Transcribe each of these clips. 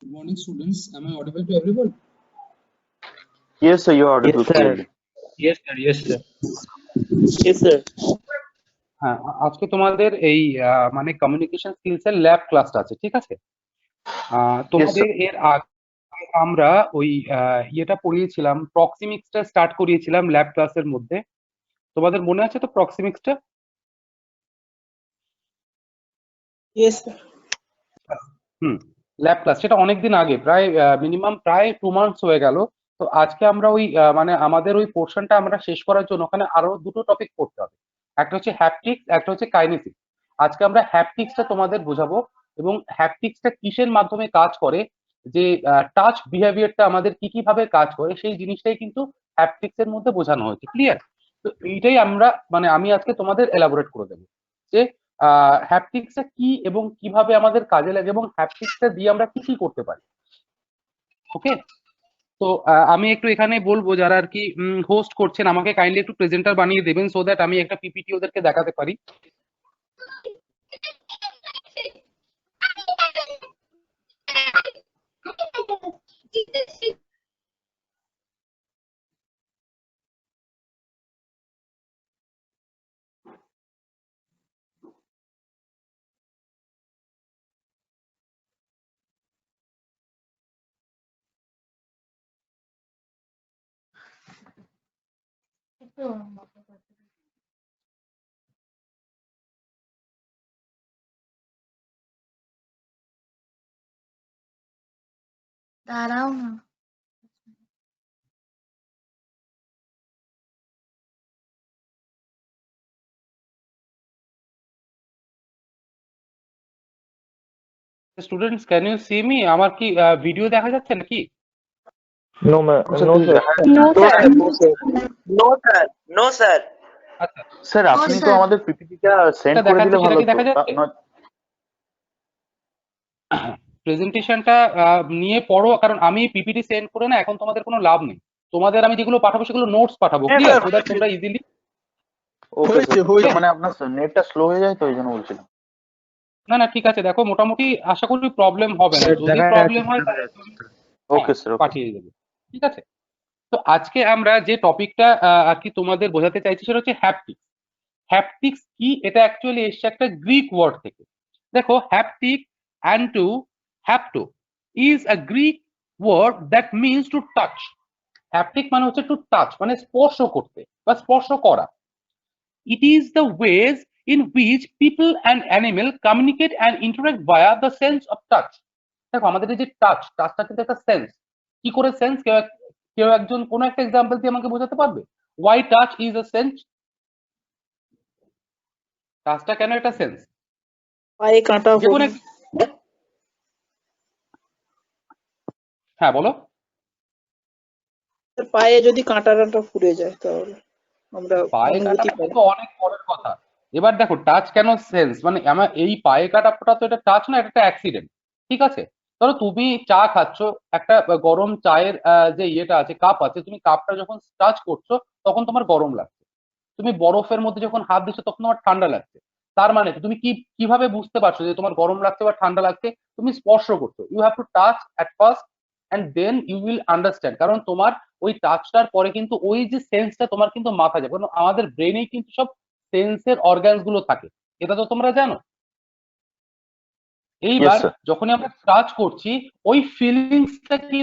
Good morning, students. Am I audible to everyone? Yes, sir, you are Yes, audible sir. clearly. Yes, sir. Yes, sir. Yes, sir. হ্যাঁ, আজকে তোমাদের এই মানে communication skills এর lab ক্লাসটা আছে, ঠিক আছে? তোমাদের এর আগে আমরা ওই ইয়েটা পড়িয়েছিলাম, প্রক্সিমিক্সটা স্টার্ট করিয়েছিলাম ল্যাব ক্লাসের মধ্যে। তোমাদের মনে আছে তো প্রক্সিমিক্সটা? Yes, sir. ল্যাব ক্লাস সেটা অনেকদিন আগে, প্রায় মিনিমাম প্রায় 2 মান্থস হয়ে গেল। তো আজকে আমরা ওই মানে আমাদের ওই পোর্শনটা আমরা শেষ করার জন্য ওখানে আরো দুটো টপিক পড়তে হবে। একটা হচ্ছে হ্যাপটিক্স, একটা হচ্ছে কাইনেসিক্স। আজকে আমরা হ্যাপটিক্সটা তোমাদের বোঝাবো এবং হ্যাপটিক্সটা কিসের মাধ্যমে কাজ করে, যে টাচ বিহেভিয়ারটা আমাদের কি কি ভাবে কাজ করে সেই জিনিসটাই কিন্তু হ্যাপটিক্স এর মধ্যে বোঝানো হয়েছে। ক্লিয়ার? তো এইটাই আমরা মানে আমি আজকে তোমাদের এলাবোরেট করে দেবো যে হ্যাপটিক্সটা কি এবং কিভাবে আমাদের কাজে লাগে এবং হ্যাপটিক্সটা দিয়ে আমরা কি কি করতে পারি। ওকে, তো আমি একটু এখানে বলবো যারা আর কি হোস্ট করছেন আমাকে কাইন্ডলি একটু প্রেজেন্টার বানিয়ে দেবেন, সো দ্যাট আমি একটা পিপিটি ওদেরকে দেখাতে পারি। দাঁড়াও না। Students, can you see me? আমার কি ভিডিও দেখা যাচ্ছে নাকি? No, ma'am. No, sir. No, sir. No, sir. No, sir. আচ্ছা, স্যার আপনি তো sir. আমাদের পিপিটিটা সেন্ড এটা করে দিলে দেখাচ্ছে, ভালো সেটা কি দেখা তো যাচ্ছে? প্রেজেন্টেশনটা নিয়ে পড়ো, কারণ আমি পিপিটি সেন্ড করে না এখন তোমাদের কোনো লাভ নেই। তোমাদের আমি যেগুলো পাঠাবো সেগুলো নোটস পাঠাবো, ক্লিয়ার? সো দ্যাট তোমরা ইজিলি। ওকে স্যার, মানে আপনার নেটটা স্লো হয়ে যায় তো এই জন্য বলছিলাম। না না, ঠিক আছে, দেখো মোটামুটি আশা করি প্রবলেম হবে না। যদি প্রবলেম হয় তাহলে ওকে স্যার, পাঠিয়ে দেবো, ঠিক আছে? তো আজকে আমরা যে টপিকটা আর কি তোমাদের বোঝাতে চাইছি সেটা হচ্ছে হ্যাপটিক্স। হ্যাপটিক্স কি? এটা অ্যাকচুয়ালি এসছে একটা গ্রিক ওয়ার্ড থেকে। দেখো, haptic and to hapto is a Greek word that means to touch. Haptic মানে হচ্ছে টু টাচ, মানে স্পর্শ করতে বা স্পর্শ করা। It is the ways in which people and animal communicate and interact via the sense of touch. দেখো আমাদের এই যে টাচটা কিন্তু একটা সেন্স। কি করে সেন্স? কেউ একজন কোন একটা এক্সাম্পল দিয়ে আমাকে বোঝাতে পারবে? Why touch is a sense? টাচটা কেন একটা সেন্স? পায়ে কাঁটা যে কোনো হ্যাঁ বলো। পায়ে যদি কাঁটাটা ফুরে যায় তাহলে আমরা পায়ে অনুভূতি কাটাটা পাই। তো অনেক পরের কথা। এবার দেখো টাচ কেন সেন্স, মানে আমার এই পায়ে কাটাটা তো এটা টাচ না, এটা একটা অ্যাক্সিডেন্ট, ঠিক আছে? ধরো তুমি চা খাচ্ছ, একটা গরম চায়ের যে ইয়েটা আছে, কাপ আছে, তুমি কাপটা যখন টাচ করছো তখন তোমার গরম লাগছে। তুমি বরফের মধ্যে যখন হাত দিচ্ছ তখন তোমার ঠান্ডা লাগছে। তার মানে তুমি কিভাবে বুঝতে পারছো যে তোমার গরম লাগছে বা ঠান্ডা লাগছে? তুমি স্পর্শ করছো। You have to touch at first and then you will understand. কারণ তোমার ওই টাচটার পরে কিন্তু ওই যে সেন্সটা তোমার কিন্তু মাথা যাবে, কারণ আমাদের ব্রেনেই কিন্তু সব সেন্সের অর্গানস গুলো থাকে। এটা তো তোমরা জানো। এইবার যখনই আমরা টাচ করছি ওই ফিলিংসটা কি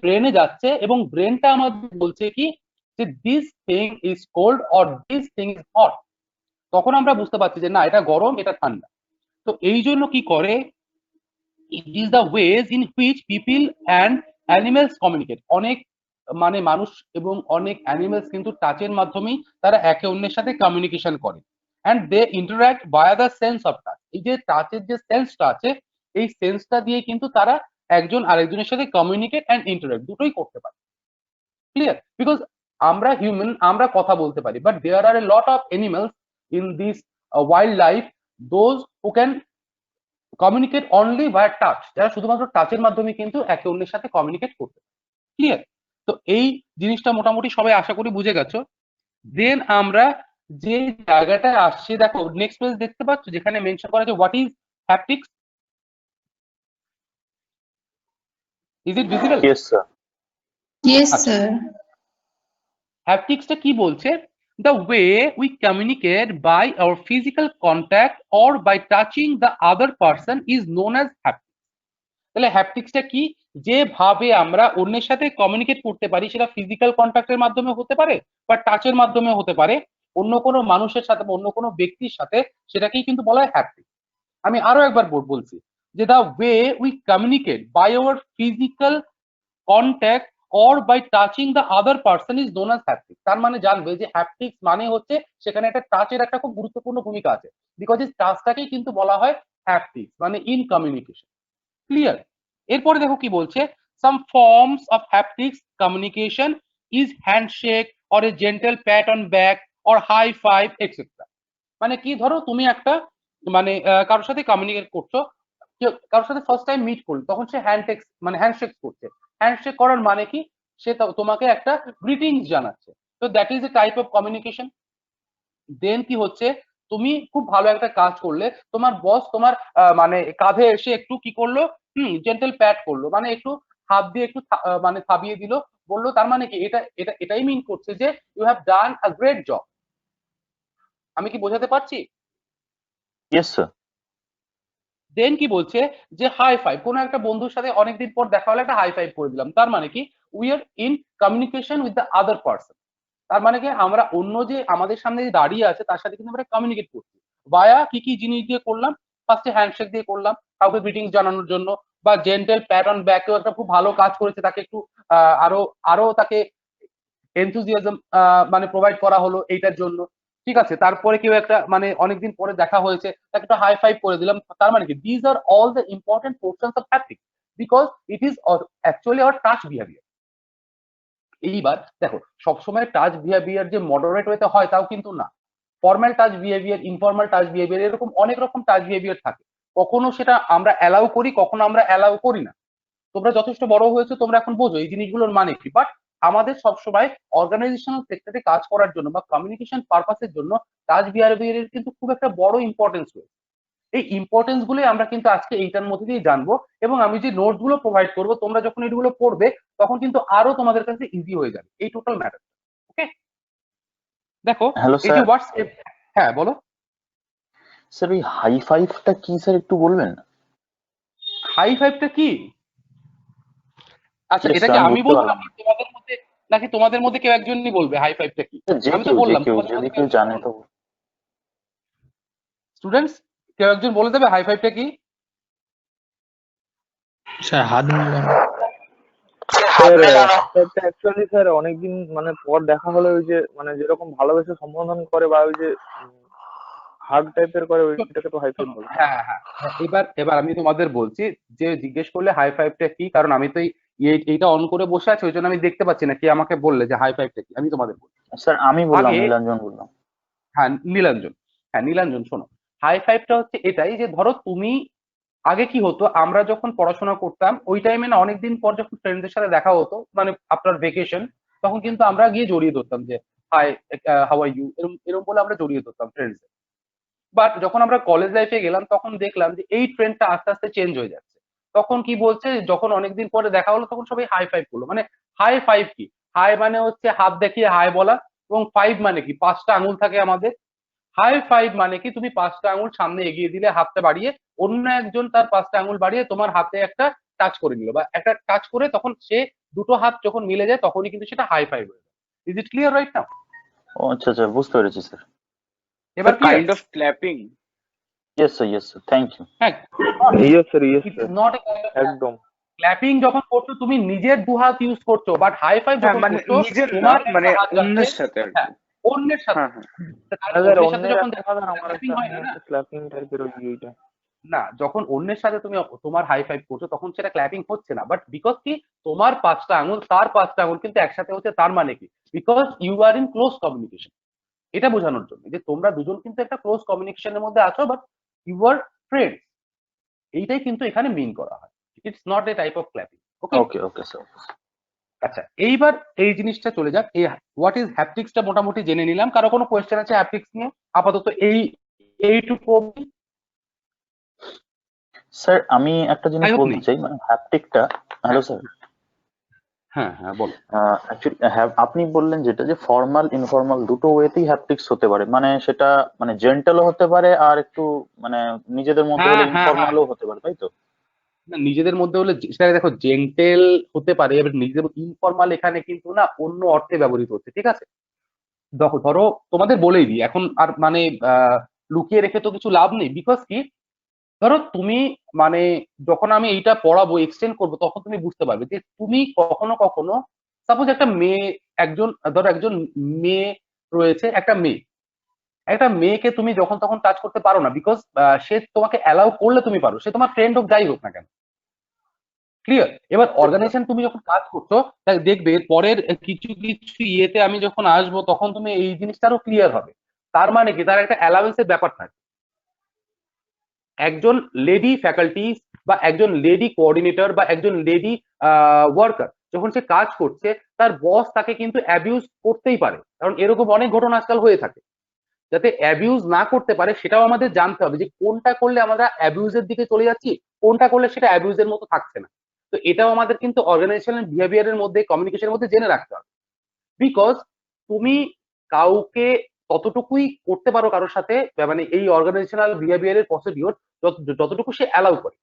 ব্রেনে যাচ্ছে এবং ব্রেনটা আমাদের বলছে কি যে this thing is cold or this thing is hot. তখন আমরা বুঝতে পারছি যে না, এটা গরম, এটা ঠান্ডা। তো এই জন্য কি করে, it is the ways in which people and animals communicate. অনেক মানে মানুষ এবং অনেক অ্যানিমেলস কিন্তু টাচের মাধ্যমেই তারা একে অন্যের সাথে কমিউনিকেশন করে। And they interact by the sense of touch. এই যে টাচের যে সেন্সটা আছে, এই সেন্সটা দিয়ে কিন্তু তারা একজন আরেকজনের সাথে কমিউনিকেট অ্যান্ড ইন্টারাক্ট দুটোই করতে পারে। ক্লিয়ার? বিকজ আমরা হিউম্যান, আমরা কথা বলতে পারি, but there are a lot of animals in this wildlife those who can communicate only by touch, যারা শুধুমাত্র টাচের মাধ্যমে কিন্তু একে অন্যের সাথে কমিউনিকেট করতে পারে। ক্লিয়ার? তো এই জিনিসটা মোটামুটি সবাই আশা করি বুঝে গেছো। দেন আমরা যে জায়গাটায় আসছি, দেখো নেক্সট পেজ দেখতে পাচ্ছ যেখানে মেনশন করা আছে what is haptics. Is it visible? Yes, sir. Yes, আচ্ছা, sir. হ্যাপটিক্সটা কি বলছে? The way we communicate by our physical contact or by touching the other person is known as haptics. তাহলে হ্যাপটিক্সটা কি? যেভাবে আমরা অন্যের সাথে কমিউনিকেট করতে পারি, সেটা ফিজিক্যাল কন্ট্যাক্টের মাধ্যমে হতে পারে বা টাচের মাধ্যমে হতে পারে, অন্য কোনো মানুষের সাথে বা অন্য কোনো ব্যক্তির সাথে, সেটাকেই কিন্তু বলা হয় হ্যাপটিক্স। আমি আরো একবার বলছি যে the way we communicate by our physical contact or by touching the other person is known as haptics. তার মানে জানবে যে হ্যাপটিক্স মানে হচ্ছে সেখানে একটা টাচের একটা খুব গুরুত্বপূর্ণ ভূমিকা আছে, বিকজ এই টাচটাকেই কিন্তু বলা হয় হ্যাপটিক্স, মানে ইন কমিউনিকেশন। ক্লিয়ার? এরপরে দেখো কি বলছে, some forms of haptics communication is handshake or a gentle pat on back or high five etcetera. মানে কি, ধরো তুমি একটা মানে কারোর সাথে কমিউনিকেট করছো, কারোর সাথে ফার্স্ট টাইম মিট করলো, তখন সে হ্যান্ডশেক করছে। হ্যান্ডশেক করার মানে কি, সে তোমাকে একটা গ্রিটিংস জানাচ্ছে। তো that is a type of communication. Then কি হচ্ছে, তুমি খুব ভালো একটা কাজ করলে, তোমার বস তোমার মানে কাঁধে এসে একটু কি করলো, জেন্টাল প্যাট করলো, মানে একটু হাত দিয়ে একটু মানে থাবিয়ে দিল, বললো, তার মানে কি, এটাই মিন করছে যে you have done a great job. আমি কি বোঝাতে পারছি? Yes, sir. দেন কি বলছে যে হাই ফাইভ, কোনো একটা বন্ধুর সাথে অনেকদিন পর দেখা হলে একটা হাই ফাইভ করে দিলাম, তার মানে কি we are in communication with the other person. তার মানে কি, আমরা অন্য যে আমাদের সামনে যে দাঁড়িয়ে আছে তার সাথে কিন্তু আমরা কমিউনিকেট করছি। ভায়া কি কি জিনিস দিয়ে করলাম? ফার্স্টে হ্যান্ডশেক দিয়ে করলাম, কাউকে গ্রিটিংস জানানোর জন্য, বা জেন্টাল প্যাট অন ব্যাক, কেউ একটা খুব ভালো কাজ করেছে তাকে একটু আরো আরো তাকে এনথুজিয়াজম মানে প্রোভাইড করা হলো এইটার জন্য। ঠিক আছে, তারপরে কেউ একটা মানে অনেকদিন পরে দেখা হয়েছে, তাকে একটা হাই ফাইভ করে দিলাম। তার মানে কি, these are all the important portions of haptics, because it is actually our touch behaviour. এইবার দেখো, সবসময় টাচ বিহেভিয়ার যে মডারেট ওয়েতে হয় তাও কিন্তু না। Formal touch behaviour, informal touch behaviour, এরকম অনেক রকম টাচ বিহেভিয়ার থাকে। কখনো সেটা আমরা অ্যালাউ করি, কখনো আমরা অ্যালাউ করি না। তোমরা যথেষ্ট বড় হয়েছো, তোমরা এখন বোঝো এই জিনিসগুলোর মানে কি। বাট আমাদের সবসময় অর্গানাইজেশনাল সেক্টরে কাজ করার জন্য বা কমিউনিকেশন পারপাসের জন্য টাচ বিহেভিয়ারের কিন্তু খুব একটা বড় ইম্পর্টেন্স রয়েছে। এই ইম্পর্টেন্স গুলোই আমরা কিন্তু আজকে এইটার মধ্যে দিয়ে জানবো, এবং আমি যে নোটস গুলো প্রোভাইড করবো, তোমরা যখন এগুলো পড়বে তখন কিন্তু আরো তোমাদের কাছে ইজি হয়ে যাবে এই টোটাল ম্যাটার। ওকে, দেখো Hello, এই যে sir. হোয়াটসঅ্যাপ, হ্যাঁ বলো। স্যার ওই হাই ফাইভটা কি স্যার একটু বলবেন? হাই ফাইভটা কি? আচ্ছা, Yes, এটা sir, কি আমি আমি বুঝতে বলবো পারলাম। নাকি তোমাদের মধ্যে কেউ একজনই বলবে হাই ফাইভটা কি? যে আমি তো কেউ বললাম, তোমাদের যদি মধ্যে কেউ জানে তো। স্টুডেন্টস কেউ একজন বলে দেবে হাই ফাইভটা কি? স্যার হাত মেলানো। স্যার অ্যাকচুয়ালি স্যার অনেকদিন মানে পর দেখা হলে ওই যে মানে যেরকম ভালোবেসে সম্বোধন করে বা ওই যে হাগ টাইপের করে ওইটাকে তো হাই ফাইভ বলে। হ্যাঁ হ্যাঁ হ্যাঁ, এবার আমি তোমাদের বলছি যে জিজ্ঞেস করলে হাই ফাইভটা কি, কারণ আমি তো এইটা অন করে বসে আছি, ওই জন্য আমি দেখতে পাচ্ছি না কে আমাকে বললে যে হাই ফাইভটা কি। আমি তোমাদের বলছি, স্যার আমি বললাম, আগে নীলাঞ্জন বললাম। হ্যাঁ নীলাঞ্জন, হ্যাঁ নীলাঞ্জন, শোনো, হাই ফাইভটা হচ্ছে এটাই যে ধরো তুমি, আগে কি হতো, আমরা যখন পড়াশোনা করতাম ওই টাইমে না, অনেকদিন পর যখন ফ্রেন্ডদের সাথে দেখা হতো, মানে আপনার ভেকেশন, তখন কিন্তু আমরা গিয়ে জড়িয়ে ধরতাম যে হাই, হাউ আর ইউ, এরকম এরকম বলে আমরা জড়িয়ে ধরতাম ফ্রেন্ডস। বাট যখন আমরা কলেজ লাইফে গেলাম তখন দেখলাম যে এই ট্রেন্ডটা আস্তে আস্তে চেঞ্জ হয়ে যাচ্ছে। তখন কি বলছে, যখন অনেকদিন পরে দেখা হলো তখন সবাই হাই ফাইভ করলো। মানে হাই ফাইভ কি? হাই মানে হচ্ছে হাত দেখিয়ে হাই বলা, এবং ফাইভ মানে কি, 5টা আঙুল থাকে আমাদের। হাই ফাইভ মানে কি, তুমি 5টা আঙুল সামনে এগিয়ে দিলে হাতটা বাড়িয়ে, অন্য একজন তার 5টা আঙুল বাড়িয়ে তোমার হাতে একটা টাচ করে নিল, বা একটা টাচ করে তখন সে দুটো হাত যখন মিলে যায় তখনই কিন্তু সেটা হাই ফাইভ হয়ে যায়। Is it clear right now? ও আচ্ছা আচ্ছা, বুঝতে পেরেছি স্যার। এবার kind of clapping. Yes sir, thank you. হ্যাঁ, yes sir, yes it is sir, not একদম। ক্ল্যাপিং যখন করছো তুমি নিজের দু হাত ইউজ করছো, বাট হাই ফাইভ হ্যাঁ যখন মানে করছো নিজের না, তোমার মানে একটা হাত অন্যের যাচ্ছে, সাথে আর কি। হ্যাঁ অন্যের সাথে। হ্যাঁ হ্যাঁ অন্যের সাথে অন্যের যখন একটা কথা আর আমার ক্ল্যাপিং হয় না, স্ল্যাপিং টাইপের ওইটা। না যখন অন্যের সাথে তুমি তোমার হাই ফাইভ করছো তখন সেটা ক্ল্যাপিং হচ্ছে না, বাট বিকজ কি তোমার 5টা আঙুল তার 5টা আঙুল কিন্তু একসাথে হচ্ছে, তার মানে কি, because you are in close communication. এটা বোঝানোর জন্য যে তোমরা দুজন কিন্তু একটা ক্লোজ কমিউনিকেশনের মধ্যে আছো, বাট ইউ আর ফ্রেন্ডস। এইটাই কিন্তু এখানে মিন করা হয়। It's not a type of clapping. Okay sir. আচ্ছা, এইবার এই জিনিসটা চলে যাক, এই হোয়াট ইজ হ্যাপটিক্সটা মোটামুটি জেনে নিলাম। কারো কোনো কোয়েশ্চেন আছে হ্যাপটিক্স নিয়ে? আপাতত এইটুকু অবধি। স্যার আমি একটা জিনিস I hope বলতে নেই। চাই, মানে হ্যাপটিকটা, হ্যালো স্যার, হ্যাঁ হ্যাঁ বলো। অ্যাকচুয়ালি আপনি বললেন যেটা যে ফর্মাল ইনফর্মাল দুটো ওয়েতেই হ্যাপটিক্স হতে পারে, মানে সেটা মানে জেন্টালও হতে পারে আর একটু মানে নিজেদের মধ্যে হলে হ্যাঁ হ্যাঁ হ্যাঁ, ইনফর্মালও হতে পারে, তাই তো? না নিজেদের মধ্যে হলে সেটা দেখো জেন্টেল হতে পারে, এবার নিজেদের ইনফর্মাল এখানে কিন্তু না অন্য অর্থে ব্যবহৃত হচ্ছে, ঠিক আছে? দেখো ধরো তোমাদের বলেই দিই এখন, আর মানে লুকিয়ে রেখে তো কিছু লাভ নেই, বিকজ কি ধরো তুমি মানে যখন আমি এইটা পড়াবো এক্সটেন্ড করবো তখন তুমি বুঝতে পারবে যে তুমি কখনো কখনো সাপোজ একটা মেয়ে, একজন ধরো একজন মেয়ে রয়েছে, একটা মেয়েকে তুমি যখন তখন টাচ করতে পারো না, বিকজ সে তোমাকে অ্যালাউ করলে তুমি পারো, সে তোমার ফ্রেন্ড হোক যাই হোক না কেন, ক্লিয়ার? এবার অর্গানাইজেশন তুমি যখন কাজ করছো তাই দেখবে এর পরের কিছু কিছু ইয়েতে আমি যখন আসবো তখন তুমি এই জিনিসটা আরো ক্লিয়ার হবে। তার মানে কি তার একটা অ্যালাউন্সের ব্যাপার থাকে। একজন লেডি ফ্যাকাল্টি বা একজন লেডি কোঅর্ডিনেটর বা একজন লেডি ওয়ার্কার যখন সে কাজ করছে, তার বস তাকে কিন্তু অ্যাবিউজ করতেই পারে, কারণ এরকম অনেক ঘটনা আজকাল হয়ে থাকে। যাতে অ্যাবিউজ না করতে পারে সেটাও আমাদের জানতে হবে যে কোনটা করলে আমরা অ্যাবিউজের দিকে চলে যাচ্ছি, কোনটা করলে সেটা অ্যাবিউজের মতো থাকছে না। তো এটাও আমাদের কিন্তু অর্গানাইজেশনাল বিহেভিয়ারের মধ্যে, কমিউনিকেশনের মধ্যে জেনে রাখতে হবে। বিকজ তুমি কাউকে ততটুকুই করতে পারো কারোর সাথে, মানে এই অর্গানাইজেশনাল বিহেভিয়ারের প্রসিডিওর যতটুকু সে অ্যালাউ করে।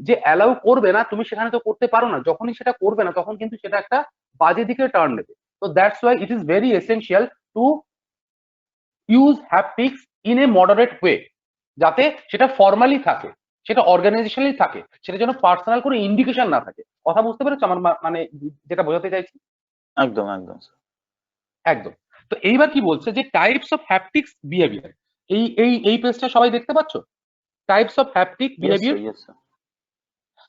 যে অ্যালাউ করবে না তুমি সেখানে তো করতে পারো না, যখনই সেটা করবে না তখন কিন্তু সেটা একটা বাজে দিকে টার্ন নেবে। তো that's why it is very essential to use haptics in a moderate way, যাতে সেটা ফর্মালি থাকে, সেটা অর্গানাইজেশনালি থাকে, সেটা যেন পার্সোনাল কোনো ইন্ডিকেশন না থাকে। কথা বুঝতে পেরেছো আমার মানে যেটা বোঝাতে চাইছি? একদম একদম একদম। তো এইবার কি বলছে যে টাইপস অফ হ্যাপটিক্স বিহেভিয়ার, এই পেজটা সবাই দেখতে পাচ্ছ? Types of haptic behaviour. Yes sir.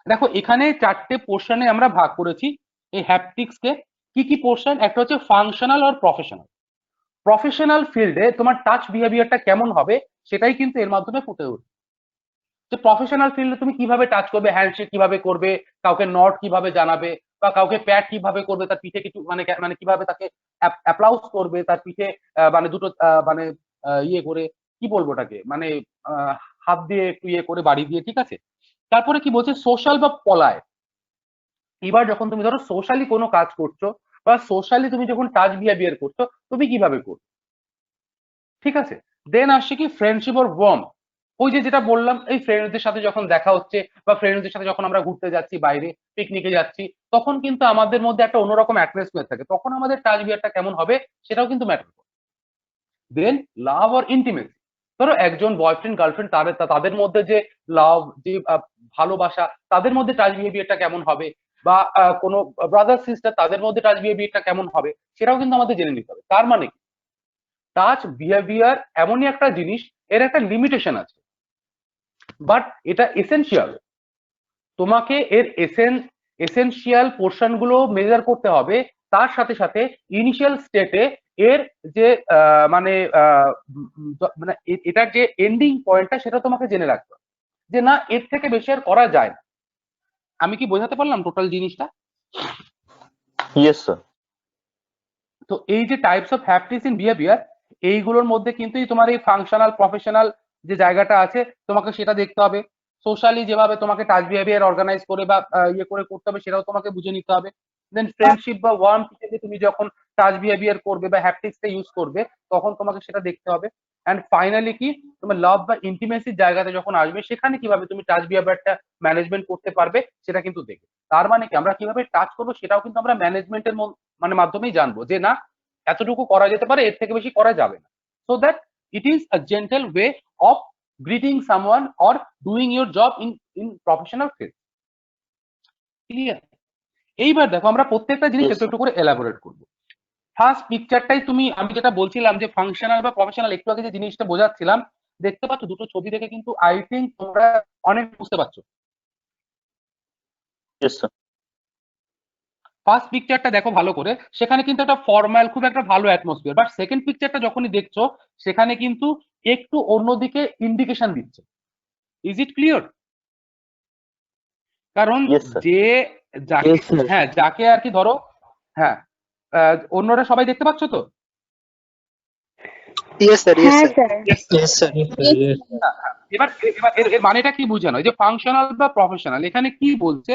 দেখো এখানে 4টে পোর্শনে আমরা ভাগ করেছি এই হ্যাপটিক্স কে। কি কি পোর্শন? একটা হচ্ছে ফাংশনাল আর প্রফেশনাল। প্রফেশনাল ফিল্ডে তোমার টাচ বিহেভিয়ারটা কেমন হবে সেটাই কিন্তু এর মাধ্যমে ফুটে উঠবে। যে প্রফেশনাল ফিল্ডে তুমি কিভাবে টাচ করবে, হ্যান্ডশেক কিভাবে করবে, কাউকে নট কিভাবে জানাবে, বা কাউকে প্যাট কিভাবে করবে, তার পিঠে কিছু মানে মানে কিভাবে তাকে অ্যাপ্লাউজ করবে, তার পিঠে মানে দুটো মানে ইয়ে করে, কি বলবো ওটাকে, মানে হাত দিয়ে একটু ইয়ে করে বাড়ি দিয়ে, ঠিক আছে? তারপরে কি বলছে সোশ্যাল বা পলায়। এবার যখন তুমি ধরো সোশ্যালি কোনো কাজ করছো বা সোশ্যালি তুমি যখন টাচ বিহেভিয়ার করছো তুমি কিভাবে করছো, ঠিক আছে? দেন আসছে কি ফ্রেন্ডশিপ অর ওয়ার্ম। ওই যে যেটা বললাম, এই ফ্রেন্ডসদের সাথে যখন দেখা হচ্ছে বা ফ্রেন্ডসদের সাথে যখন আমরা ঘুরতে যাচ্ছি, বাইরে পিকনিকে যাচ্ছি, তখন কিন্তু আমাদের মধ্যে একটা অন্যরকম অ্যাটমসফিয়ার থাকে, তখন আমাদের টাচ বিহেভিয়ারটা কেমন হবে সেটাও কিন্তু ম্যাটার করে। দেন লাভ অর ইন্টিমেসি। ধরো একজন বয়ফ্রেন্ড গার্লফ্রেন্ড তাদের মধ্যে যে লাভ, যে ভালোবাসা, তাদের মধ্যে টাচ বিহেভিয়ারটা কেমন হবে, বা কোনো ব্রাদার সিস্টার তাদের মধ্যে টাচ বিহেভিয়ারটা কেমন হবে সেটাও কিন্তু আমাদের জেনে নিতে হবে। তার মানে কি টাচ বিহেভিয়ার এমনই একটা জিনিস, এর একটা লিমিটেশন আছে, বাট এটা এসেনশিয়াল। তোমাকে এর এসেনশিয়াল পোর্শন গুলো মেজার করতে হবে, তার সাথে সাথে ইনিশিয়াল স্টেটে এর যে মানে মানে এটার যে এন্ডিং পয়েন্টটা সেটা তোমাকে জেনে রাখতে হবে, যে না এর থেকে বেশি আর করা যায় না। আমি কি বোঝাতে পারলাম টোটাল জিনিসটা? Yes sir. তো এই যে types of haptics in behaviour, এইগুলোর মধ্যে কিন্তু তোমার এই ফাংশনাল প্রফেশনাল যে জায়গাটা আছে তোমাকে সেটা দেখতে হবে। সোশ্যালি যেভাবে তোমাকে টাচ বিহেভিয়ার অর্গানাইজ করে বা ইয়ে করে করতে হবে সেটাও তোমাকে বুঝে নিতে হবে। দেন ফ্রেন্ডশিপ বা ওয়ার্ম থেকে তুমি যখন টাচ বিহেভিয়ার করবে বা হ্যাপটিক্সটা ইউজ করবে তখন তোমাকে সেটা দেখতে হবে। অ্যান্ড ফাইনালি কি তোমার লাভ বা ইন্টিমেসির জায়গাতে যখন আসবে সেখানে কিভাবে তুমি টাচ বিহেভিয়ারটা ম্যানেজমেন্ট করতে পারবে সেটা কিন্তু দেখবে। তার মানে কি আমরা কিভাবে টাচ করবো সেটাও কিন্তু আমরা ম্যানেজমেন্টের মানে মাধ্যমেই জানবো, যে না এতটুকু করা যেতে পারে, এর থেকে বেশি করা যাবে না। So that it is a gentle way of greeting someone or doing your job in professional field. Clear? এইবার দেখো আমরা প্রত্যেকটা জিনিস Yes, একটু একটু করে এলাবোরেট করবো। ফার্স্ট পিকচারটাই তুমি, আমি যেটা বলছিলাম যে ফাংশনাল বা প্রফেশনাল, একটু আগে যে জিনিসটা বোঝাচ্ছিলাম, দেখতে পাচ্ছ দুটো ছবি দেখে কিন্তু আই থিঙ্ক তোমরা অনেক বুঝতে পারছো। Yes sir. ফার্স্ট পিকচারটা দেখো ভালো করে, সেখানে কিন্তু একটা ফর্মাল খুব একটা ভালো অ্যাটমসফিয়ার, বাট সেকেন্ড পিকচারটা যখনই দেখছো সেখানে কিন্তু একটু অন্যদিকে ইন্ডিকেশন দিচ্ছে। Is it clear? কারণ Yes, sir. যে যাকে, হ্যাঁ যাকে আর কি ধরো, হ্যাঁ অন্যরা সবাই দেখতে পাচ্ছ তো? Yes, sir. Yes, হ্যাঁ sir. Sir. Yes, sir. Yes, sir. Yes. এবার এবার এর মানেটা কি বোঝানো, যে ফাংশনাল বা প্রফেশনাল, এখানে কি বলছে,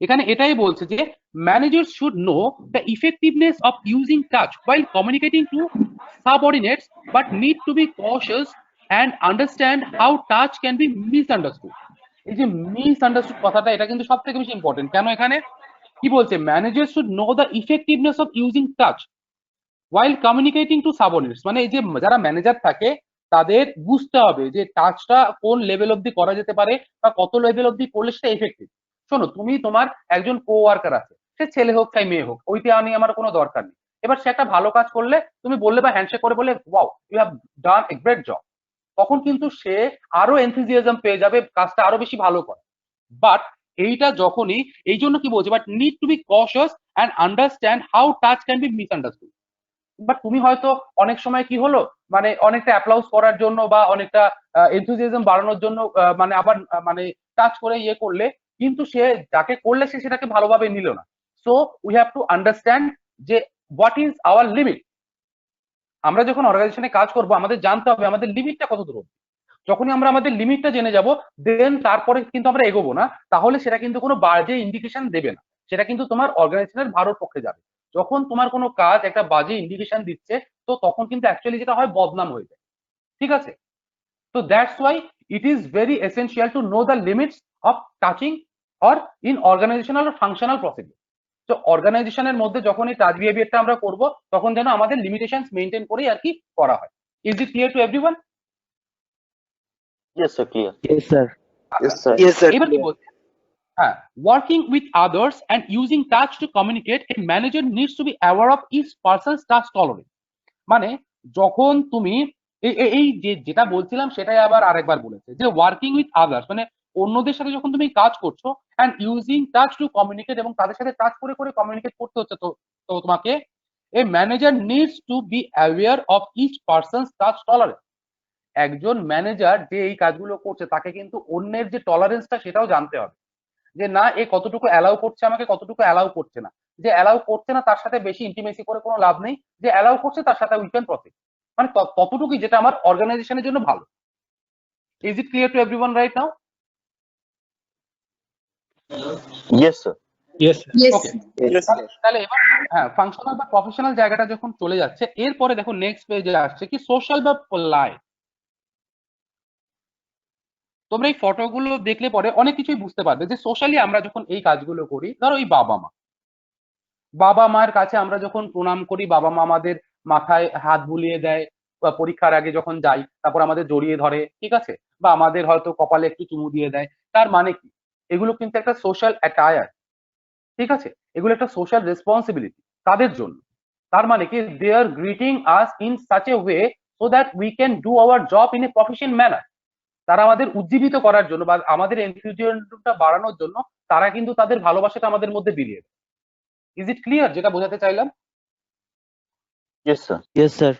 এখানে এটাই বলছে যে manager should know the effectiveness of using touch while communicating to subordinates but need to be cautious and understand how touch can be misunderstood. এই যে মিসআন্ডারস্টুড কথাটা, এটা কিন্তু সব থেকে বেশি ইম্পর্টেন্ট। কেন? এখানে কি বলছে, manager should know the effectiveness of using touch while communicating to subordinates, মানে এই যে যারা ম্যানেজার থাকে তাদের বুঝতে হবে যে টাচটা কোন লেভেল অবধি করা যেতে পারে বা কত লেভেল অবধি করলে সেটা এফেক্টিভ। শোনো, তুমি তোমার একজন কো ওয়ার্কার আছে, সে ছেলে হোক চাই মেয়ে হোক, ওইটা নিয়ে আমার কোনো দরকার নেই। এবার সে একটা ভালো কাজ করলে তুমি বললে বা হ্যান্ডশেক করে বলে wow you have done a great job, তখন কিন্তু সে আরো এনথুজিয়াজম পেয়ে যাবে কাজটা আরো বেশি ভালো করে। বাট এইটা যখনই, এই জন্য কি বলছে, but need to be cautious and understand how touch can be misunderstood. But তুমি হয়তো অনেক সময় কি হলো, মানে অনেকটা অ্যাপ্লাউজ করার জন্য বা অনেকটা এনথুজিয়াজম বাড়ানোর জন্য মানে আবার মানে টাচ করে ইয়ে করলে, কিন্তু সে যাকে করলে সে সেটাকে ভালোভাবে নিল না। So we have to understand যে হোয়াট ইজ আওয়ার লিমিট। আমরা যখন অর্গানাইজেশনে কাজ করব আমাদের জানতে হবে আমাদের লিমিটটা কত দূর। যখনই আমরা আমাদের লিমিটটা জেনে যাব দেন তারপরে কিন্তু আমরা এগোবো না, তাহলে সেটা কিন্তু কোনো বাজে ইন্ডিকেশন দেবে না, সেটা কিন্তু তোমার অর্গানাইজেশনের ভালোর পক্ষে যাবে। যখন তোমার কোনো কাজ একটা বাজে ইন্ডিকেশন দিচ্ছে, তো তখন কিন্তু অ্যাকচুয়ালি যেটা হয় বদনাম হয়ে যায়। ঠিক আছে? তো that's why it is very essential to know the limits of touching or in organisational or functional procedure. তো অর্গানাইজেশনের মধ্যে যখন এই টাচ বিহেভিয়ারটা আমরা করব, তখন যেন আমাদের লিমিটেশনস মেনটেন করেই আর কি করা হয়। Is it clear to everyone? Yes, sir, clear. Yes, sir. Yes, sir. Yes, sir. এবার কি বলছে, হ্যাঁ, working with others and using touch to communicate, a manager needs to be aware of each person's touch tolerance. মানে যখন তুমি এই যে যেটা বলছিলাম সেটাই আবার আরেকবার বলেছে যে ওয়ার্কিং উইথ আদার্স মানে অন্যদের সাথে যখন তুমি কাজ করছো and using touch to communicate, এবং তাদের সাথে টাচ করে করে কমিউনিকেট করতে হচ্ছে, তো তোমাকে a manager needs to be aware of each person's touch tolerance. একজন ম্যানেজার যে এই কাজগুলো করছে তাকে কিন্তু অন্যের যে টলারেন্সটা সেটাও জানতে হবে, যে না এ কতটুকু অ্যালাউ করছে আমাকে, কতটুকু অ্যালাউ করছে না। যে অ্যালাউ করছে না তার সাথে বেশি ইন্টিমেসি করে কোনো লাভ নেই, যে অ্যালাউ করছে তার সাথে উই ক্যান প্রসিড, মানে ততটুকুই যেটা আমার অর্গানাইজেশনের জন্য ভালো। Is it clear to everyone right now? Yes, sir. Yes, sir. Yes. ওকে, তাহলে এবার হ্যাঁ ফাংশনাল বা প্রফেশনাল জায়গাটা যখন চলে যাচ্ছে, এরপরে দেখো নেক্সট পেজে আসছে কি সোশ্যাল বা পোলাইট। তোমরা এই ফটোগুলো দেখলে পরে অনেক কিছুই বুঝতে পারবে যে সোশ্যালি আমরা যখন এই কাজগুলো করি, ধরো এই বাবা মায়ের কাছে আমরা যখন প্রণাম করি, বাবা মা আমাদের মাথায় হাত বুলিয়ে দেয়, বা পরীক্ষার আগে যখন যাই তারপর আমাদের জড়িয়ে ধরে, ঠিক আছে, বা আমাদের হয়তো কপালে একটু চুমু দিয়ে দেয়, তার মানে কি এগুলো কিন্তু একটা সোশ্যাল অ্যাটায়ার। ঠিক আছে, এগুলো একটা সোশ্যাল রেসপন্সিবিলিটি তাদের জন্য। তার মানে কি they are greeting us in such a way so that we can do our job in a profession manner. তারা আমাদের উজ্জীবিত করার জন্য বা আমাদের এনথুজিয়াজমটা বাড়ানোর জন্য তারা কিন্তু তাদের ভালোবাসাটা আমাদের মধ্যে বিলিয়ে দেয়। ইজ ইট ক্লিয়ার যেটা বোঝাতে চাইলাম? Yes, sir. Yes, sir.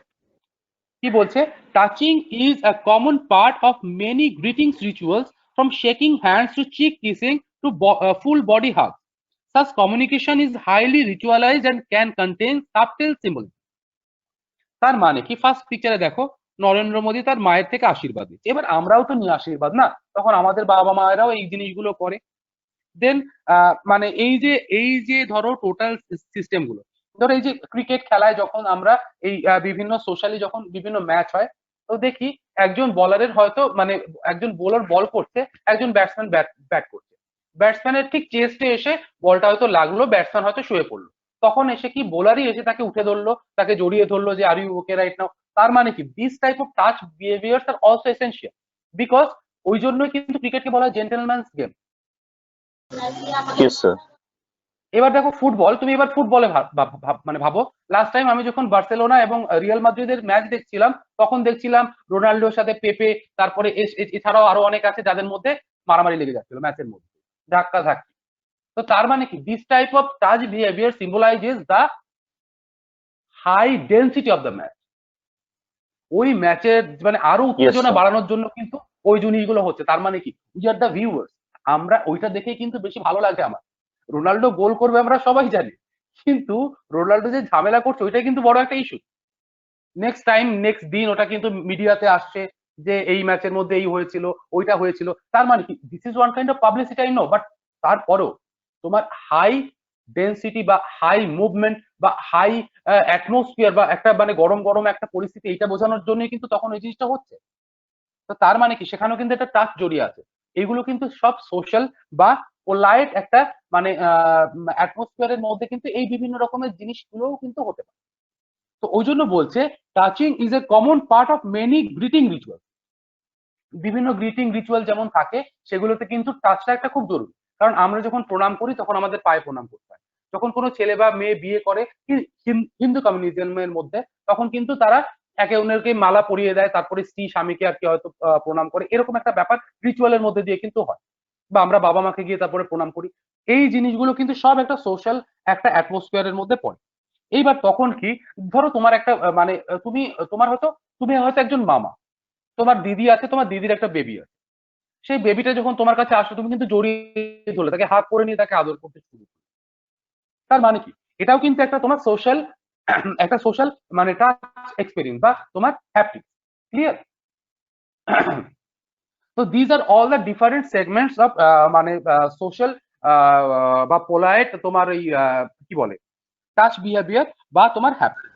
কি বলছে, touching is a common part of many greetings rituals from shaking hands to cheek kissing to full body hug. Such communication is highly ritualized and can contain subtle symbols. তার মানে কি, first পিকচারে দেখো নরেন্দ্র মোদী তার মায়ের থেকে আশীর্বাদ দিচ্ছে, এবার আমরাও তো নিয়ে আশীর্বাদ না, তখন আমাদের বাবা মায়েরাও এই জিনিসগুলো করে। দেন মানে এই যে ধরো টোটাল সিস্টেম গুলো, ধরো এই যে ক্রিকেট খেলায় যখন আমরা এই বিভিন্ন সোশ্যালি যখন বিভিন্ন ম্যাচ হয়, তো দেখি একজন বলারের হয়তো মানে একজন বোলার বল করছে, একজন ব্যাটসম্যান ব্যাট করছে, ব্যাটসম্যানের ঠিক চেস্টে এসে বলটা হয়তো লাগলো, ব্যাটসম্যান হয়তো শুয়ে পড়লো, তখন এসে কি বোলারই এসে তাকে উঠে ধরলো, তাকে জড়িয়ে ধরলো যে are you okay right now. তার মানে কি this type of touch behaviours are also essential, because ওই জন্যই কিন্তু ক্রিকেটকে বলা হয় জেন্টলম্যানস গেম। Yes, sir. এবার দেখো ফুটবল, তুমি এবার ফুটবলে মানে ভাবো, লাস্ট টাইম আমি যখন বার্সেলোনা এবং রিয়াল মাদ্রিদের ম্যাচ দেখছিলাম, তখন দেখছিলাম রোনাল্ডোর সাথে পেপে, তারপরে এছাড়াও আরো অনেক আছে যাদের মধ্যে মারামারি লেগে যাচ্ছিল ম্যাচের মধ্যে, ধাক্কা ধাক্কি। তো তার মানে কি this type of touch behaviour symbolises the high density of the match. ওই ম্যাচের মানে আরো উত্তেজনা sir. বাড়ানোর জন্য কিন্তু ওই জিনিসগুলো হচ্ছে। তার মানে কি উই আর দ্য ভিউয়ার্স, আমরা ওইটা দেখেই কিন্তু বেশি ভালো লাগে আমার। রোনাল্ডো গোল করবে আমরা সবাই জানি, কিন্তু রোনাল্ডো যে ঝামেলা করছে ওইটাই কিন্তু বড় একটা ইস্যু। নেক্সট টাইম নেক্সট দিন ওটা কিন্তু মিডিয়াতে আসছে যে এই ম্যাচের মধ্যে এই হয়েছিল, ওইটা হয়েছিল। তার মানে কি this is one kind of publicity I know, but তারপরেও তোমার হাই ডেন্সিটি বা হাই মুভমেন্ট বা হাই অ্যাটমসফিয়ার বা একটা মানে গরম গরম একটা পরিস্থিতি, এটা বোঝানোর জন্যই কিন্তু তখন এই জিনিসটা হচ্ছে। তো তার মানে কি সেখানেও কিন্তু একটা টাচ জড়িয়ে আছে। এগুলো কিন্তু সব সোশ্যাল বা পোলাইট একটা মানে অ্যাটমসফিয়ারের মধ্যে কিন্তু এই বিভিন্ন রকমের জিনিসগুলোও কিন্তু হতে পারে। তো ওই জন্য বলছে touching is a common part of many greeting ritual. বিভিন্ন গ্রিটিং রিচুয়াল যেমন থাকে সেগুলোতে কিন্তু টাচটা একটা খুব জরুরি। কারণ আমরা যখন প্রণাম করি তখন আমাদের পায়ে প্রণাম করতে হয়। যখন কোনো ছেলে বা মেয়ে বিয়ে করে হিন্দু কমিউনিজমের মধ্যে, তখন কিন্তু তারা একে অন্যকে মালা পরিয়ে দেয়, তারপরে স্ত্রী স্বামীকে আর কি হয়তো প্রণাম করে, এরকম একটা ব্যাপার রিচুয়ালের মধ্যে দিয়ে কিন্তু হয়। বা আমরা বাবা মাকে গিয়ে তারপরে প্রণাম করি। এই জিনিসগুলো কিন্তু সব একটা সোশ্যাল একটা অ্যাটমসফিয়ারের মধ্যে পড়ে। এইবার তখন কি, ধরো তোমার একটা মানে তুমি হয়তো একজন মামা, তোমার দিদি আছে, তোমার দিদির একটা বেবি আছে। সেই বেবিটা যখন তোমার কাছে আসে তুমি কিন্তু জড়িয়ে ধরলে, তাকে হাত করে নিয়ে তাকে আদর করতে শুরু করলে। তার মানে কি, এটাও কিন্তু একটা তোমার সোশ্যাল একটা সোশ্যাল মানে টাচ এক্সপেরিয়েন্স বা তোমার হ্যাপটিক। ক্লিয়ার? তো these are all the different segments of মানে সোশ্যাল বা পোলাইট তোমার ওই কি বলে টাচ বিহেভিয়ার বা তোমার হ্যাপটিক।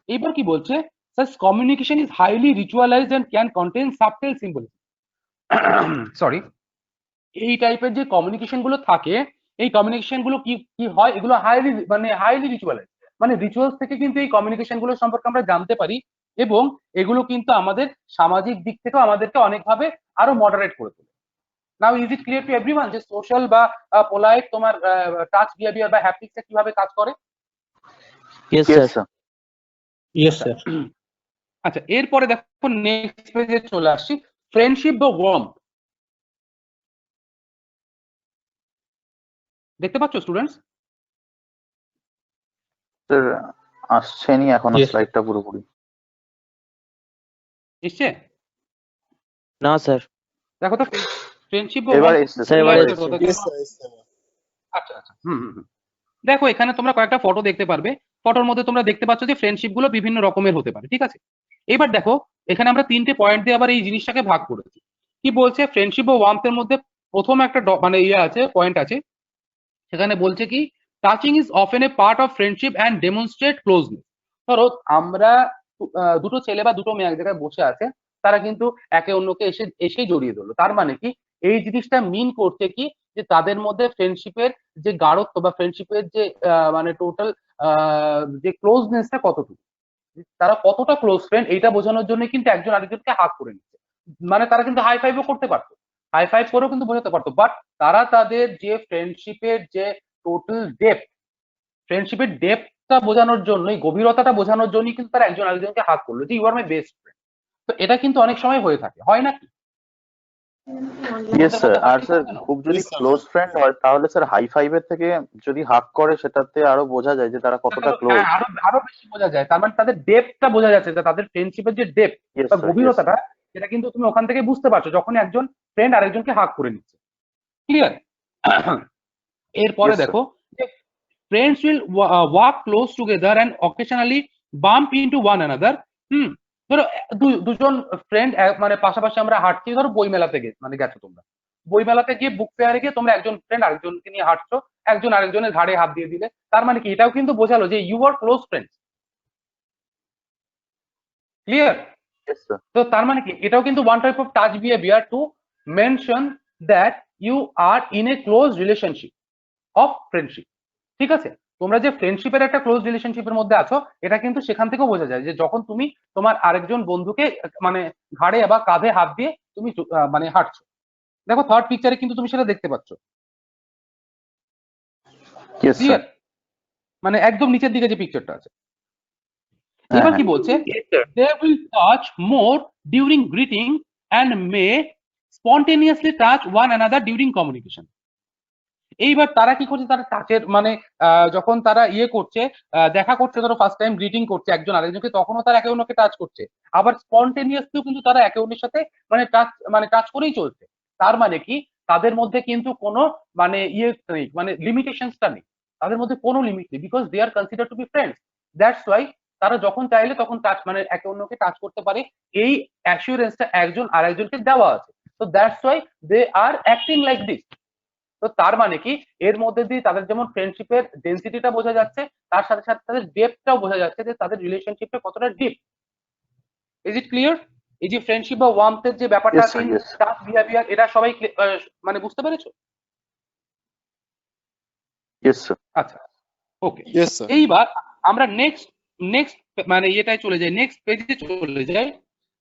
এইবার কি বলছে, such communication is highly ritualized and can contain subtle symbolism. Sorry, এই টাইপের যে কমিউনিকেশন গুলো থাকে, এই কমিউনিকেশন গুলো কি কি হয়, এগুলো হাইলি রিচুয়ালাইজ। মানে রিচুয়ালস থেকে কিন্তু এই কমিউনিকেশন গুলো সম্পর্কে আমরা জানতে পারি, এবং এগুলো কিন্তু আমাদের সামাজিক দিক থেকেও আমাদেরকে অনেকভাবে আরো মডারেট করে তোলে। Now is it clear to everyone যে সোশ্যাল বা পোলাইট তোমার টাচ বিহেভিয়ার বা হ্যাপটিক্সে কিভাবে কাজ করে? Yes, sir. Yes, sir. আচ্ছা, এরপরে দেখো নেক্সট পেজে চলে আসছি, ফ্রেন্ডশিপ বা ওয়ার্মথ। দেখতে পাচ্ছ স্টুডেন্টস? Sir, আসছেনি এখনো Yes. স্লাইডটা পুরোপুরি। এসছে? না স্যার, দেখো তো ফ্রেন্ডশিপ বা এবার warmth এসছে স্যার, এবার কিভাবে এসছে। কথা কি? আচ্ছা আচ্ছা, দেখো এখানে তোমরা কয়েকটা ফটো দেখতে পারবে। ফটোর মধ্যে তোমরা দেখতে পাচ্ছ যে ফ্রেন্ডশিপ গুলো বিভিন্ন রকমের হতে পারে, ঠিক আছে? এবার দেখো এখানে আমরা তিনটে পয়েন্ট দিয়ে আবার এই জিনিসটাকে ভাগ করেছি। কি বলছে, ফ্রেন্ডশিপ বা ওয়ার্মথের মধ্যে প্রথম একটা মানে ইয়ে আছে, পয়েন্ট আছে। সেখানে বলছে কি, touching is often A part of friendship and demonstrate closeness. ধরো আমরা দুটো ছেলে বা দুটো মেয়ে এক জায়গায় বসে আছে, তারা কিন্তু একে অন্যকে এসেই জড়িয়ে ধরলো। তার মানে কি, এই জিনিসটা মিন করছে কি, যে তাদের মধ্যে ফ্রেন্ডশিপের যে গাঢ়ত্ব বা ফ্রেন্ডশিপের যে মানে টোটাল যে ক্লোজনেসটা কতটুকু, তারা কতটা ক্লোজ ফ্রেন্ড, এইটা বোঝানোর জন্য কিন্তু একজন আরেকজনকে হাত করে নিচ্ছে। মানে তারা কিন্তু হাই ফাইভও করতে পারতো, হাই ফাইভ করেও কিন্তু বোঝাতে পারতো, বাট তারা তাদের যে ফ্রেন্ডশিপের যে টোটাল ডেপথ, ফ্রেন্ডশিপের ডেপথটা বোঝানোর জন্যই, গভীরতাটা বোঝানোর জন্যই কিন্তু তারা একজন আরেকজনকে হাত করলো যে you are my best friend. তো এটা কিন্তু অনেক সময় হয়ে থাকে, হয় নাকি? Yes sir. আর তোমাদের স্যার মধ্যে হয় না? খুব যদি Yes, sir. ক্লোজ ফ্রেন্ড হয় তাহলে স্যার হাই ফাইভের থেকে যদি হাগ করে সেটাতে আরো বোঝা যায় যে তারা কতটা ক্লোজ। হ্যাঁ, আরো আরো বেশি বোঝা যায়। তার মানে তাদের ডেপথটা বোঝা যাচ্ছে, যে তাদের ফ্রেন্ডশিপের যে ডেপথ ইয়েস বা স্যার, ইয়েস গভীরতাটা, সেটা কিন্তু তুমি ওখান থেকে বুঝতে পারছো যখন একজন ফ্রেন্ড আরেকজনকে হাত করে নিচ্ছে। ক্লিয়ার? এরপরে Yes, sir. দেখো যে friends will walk close together and occasionally bump into one another. ধরো দুজন ফ্রেন্ড মানে পাশাপাশি আমরা হাঁটছি, ধরো বই মেলাতে মানে গেছো তোমরা, বই মেলাতে গিয়ে বুক ফেয়ারে গিয়ে তোমরা একজন ফ্রেন্ড আরেকজনকে নিয়ে হাঁটছো, একজন আরেকজনের ঘাড়ে হাত দিয়ে দিলে। তার মানে কি, এটাও কিন্তু বোঝালো যে you are close friends. Clear? Yes, sir. তো তার মানে কি, এটাও কিন্তু one type of touch behaviour to mention that you are in a close relationship of friendship. ঠিক আছে? তোমরা যে ফ্রেন্ডশিপের একটা ক্লোজ রিলেশনশিপের মধ্যে আছো, এটা কিন্তু সেখান থেকেও বোঝা যায় যে যখন তুমি তোমার আরেকজন বন্ধুকে মানে ঘাড়ে বা কাঁধে হাত দিয়ে তুমি মানে হাঁটছো। দেখো থার্ড পিকচারে কিন্তু তুমি সেটা দেখতে পাচ্ছ। Yes, sir. ক্লিয়ার? মানে একদম নিচের দিকে যে পিকচারটা আছে। এবার কি বলছে, they will touch more during greeting and may spontaneously touch one another during communication. এইবার তারা কি করছে, তারা টাচের মানে যখন তারা ইয়ে করছে, দেখা করছে, ধরো ফার্স্ট টাইম গ্রিটিং করছে একজন আরেকজনকে, তখনও তারা একে অন্যকে টাচ করছে। আবার স্পন্টেনিয়াসলিও কিন্তু তারা একে অন্যের সাথে মানে টাচ করেই চলছে। তার মানে কি, তাদের মধ্যে কিন্তু কোনো মানে ইয়ে নেই, মানে লিমিটেশনসটা নেই, তাদের মধ্যে কোনো লিমিট নেই, because they are consider to be friends. That's why তারা যখন চাইলে তখন টাচ মানে একে অন্যকে টাচ করতে পারে, এই অ্যাসিওরেন্সটা একজন আরেকজনকে দেওয়া আছে। তো that's why they are acting like this. তো তার মানে কি এর মধ্যে দিয়ে তাদের যেমন ফ্রেন্ডশিপের ডেন্সিটিটা বোঝা যাচ্ছে, তার সাথে সাথে তাদের ডেপথটাও বোঝা যাচ্ছে যে তাদের রিলেশনশিপটা কতটা ডিপ। Is it clear? এই যে ফ্রেন্ডশিপ বা ওয়ার্মথের যে ব্যাপারটা Yes, আছে, sir, yes. টাচ বিহেভিয়ার, এটা সবাই মানে বুঝতে পেরেছো? Yes, sir. আচ্ছা, ওকে। Yes, sir. এইবার আমরা নেক্সট মানে এটাই চলে যাই, নেক্সট পেজে চলে যাই।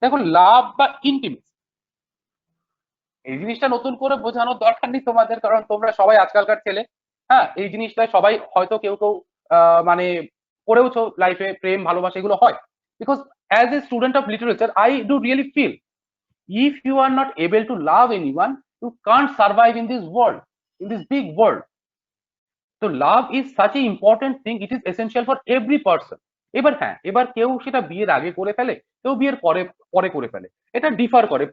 দেখো লাভ বা ইন্টিমেসি, এই জিনিসটা নতুন করে বোঝানোর দরকার নেই তোমাদের, কারণ তোমরা সবাই আজকালকার ছেলে। হ্যাঁ, এই জিনিসটা সবাই হয়তো কেউ কেউ মানে করেওছো লাইফে, প্রেম ভালোবাসা এগুলো হয়। Because as a student of literature I do really feel if you are not able to love anyone, you can't survive in this world, in this big world. So love is such an important thing, it is essential for every person. এবার হ্যাঁ, এবার কেউ সেটা বিয়ের আগে করে ফেলে, কেউ বিয়ের পরে পরে করে ফেলে, এটা ডিফার করে,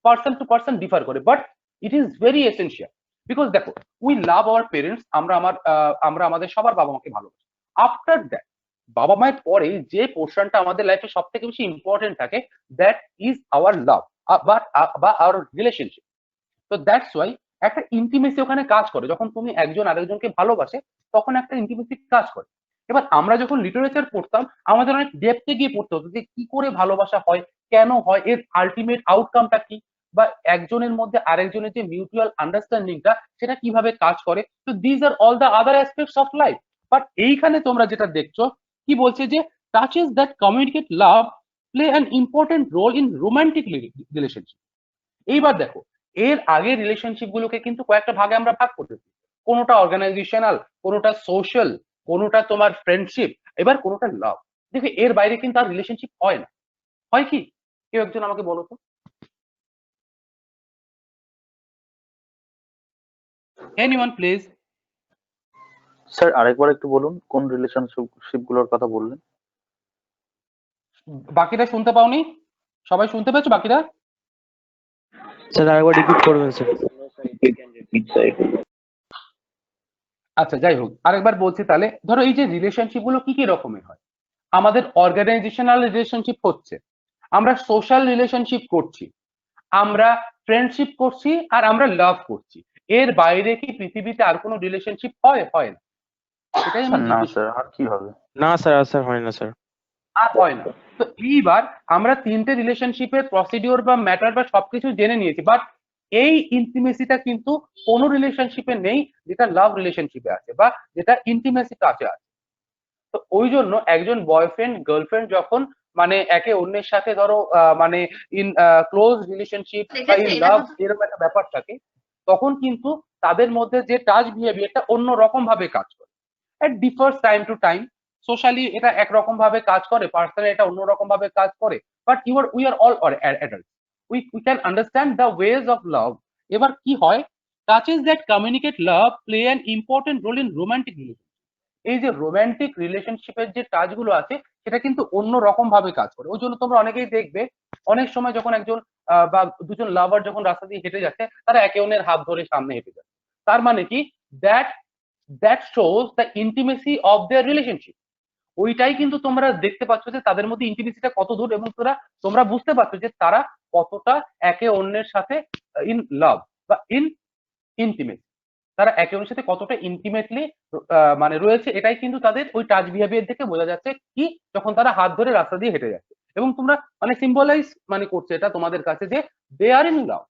পার্সন টু পার্সন ডিফার করে, but it is very essential. Because দেখো, উই লাভ আওয়ার পেরেন্টস, আমরা আমাদের সবার বাবা মাকে ভালোবাসি। আফটার দ্যাট, বাবা মায়ের পরে যে পোর্শনটা আমাদের লাইফে সব থেকে বেশি ইম্পর্টেন্ট থাকে, দ্যাট ইজ আওয়ার লাভ বা আওয়ার রিলেশনশিপ। তো দ্যাটস ওয়াই একটা ইন্টিমেসি ওখানে কাজ করে। যখন তুমি একজন আরেকজনকে ভালোবাসে, তখন একটা ইন্টিমেসি কাজ করে। এবার আমরা যখন লিটারেচার পড়তাম, আমাদের অনেক ডেপথে গিয়ে পড়তে হতো যে কি করে ভালোবাসা হয়, কেন হয়, এর আলটিমেট আউটকামটা কি, বা একজনের মধ্যে আরেকজনের যে মিউচুয়াল আন্ডারস্ট্যান্ডিংটা সেটা কিভাবে কাজ করে। তো these are all the other aspects of life. But এইখানে তোমরা যেটা দেখছো, কি বলছে যে touches that communicate love play an important role in romantic relationship. এইবার দেখো, এর আগে রিলেশনশিপ গুলোকে কিন্তু কয়েকটা ভাগে আমরা ভাগ করতেছি। কোনোটা অর্গানাইজেশনাল, কোনোটা সোশ্যাল, কোনোটা তোমার ফ্রেন্ডশিপ, এবার কোনোটা লাভ। দেখো এর বাইরে কিন্তু আর রিলেশনশিপ হয় না, হয় কি? কেউ একজন আমাকে বলো তো। Anyone please. স্যার আরেকবার একটু বলুন কোন রিলেশনশিপ গুলোর কথা বললেন? বাকিরা শুনতে পাওনি? সবাই শুনতে পেয়েছো বাকিরা? স্যার আরেকবার রিপিট করবেন স্যার। আচ্ছা, যাই হোক, আরেকবার বলছি তাহলে। ধরো এই যে রিলেশনশিপ গুলো কি কি রকমের হয়, আমাদের অর্গানাইজেশনাল রিলেশনশিপ হচ্ছে, আমরা সোশ্যাল রিলেশনশিপ করছি, আমরা ফ্রেন্ডশিপ করছি, আর আমরা লাভ করছি। এর বাইরে কি পৃথিবীতে আর কোনো রিলেশনশিপ হয়? হয় না। এটাই আমি না জিজ্ঞেস স্যার, আর কি হবে? না স্যার, স্যার হয় না স্যার। আর হয় না। তো এইবার আমরা তিনটে রিলেশনশিপের প্রসিডিওর বা ম্যাটার বা সবকিছু জেনে নিয়েছি, বাট এই ইন্টিমেসিটা কিন্তু কোনো রিলেশনশিপে নেই যেটা লাভ রিলেশনশিপে আছে বা যেটা ইন্টিমেসি টাচে আছে। তো ওই জন্য একজন বয়ফ্রেন্ড গার্লফ্রেন্ড যখন মানে একে অন্যের সাথে ধরো মানে ইন ক্লোজ রিলেশনশিপ বা ইন লাভ এরকম একটা ব্যাপার থাকে, তখন কিন্তু তাদের মধ্যে যে টাচ বিহেভিয়ারটা অন্য রকম ভাবে কাজ করে। It differs time to time. Socially এটা একরকম ভাবে কাজ করে, পার্সোনালি এটা অন্যরকম ভাবে কাজ করে, but we are all adult, we can understand the ways of love. এবার কি হয়, touches that communicate love play an important role in romantic relation. এই যে রোমান্টিক রিলেশনশিপের যে টাচগুলো আছে, সেটা কিন্তু অন্য রকম ভাবে কাজ করে। ওই জন্য তোমরা অনেকেই দেখবে, অনেক সময় যখন একজন বা দুজন লাভার যখন রাস্তা দিয়ে হেঁটে যাচ্ছে, তারা একে অন্যের হাত ধরে সামনে হেঁটে যাচ্ছে। তার মানে কি, that that shows the intimacy of their relationship. ওইটাই কিন্তু তোমরা দেখতে পাচ্ছ যে তাদের মধ্যে ইন্টিমেসিটা কত দূর, এবং তোমরা বুঝতে পারছো যে তারা কতটা একে অন্যের সাথে ইন লাভ বা ইন ইন্টিমেসি, তারা একে অন্যের সাথে কতটা ইন্টিমেটলি মানে রয়েছে। এটাই কিন্তু তাদের ওই টাচ বিহেভিয়ার থেকে বোঝা যাচ্ছে, কি যখন তারা হাত ধরে রাস্তা দিয়ে হেঁটে যাচ্ছে, এবং তোমরা মানে সিম্বলাইজ মানে করছে এটা তোমাদের কাছে যে দে আর ইন লাভ।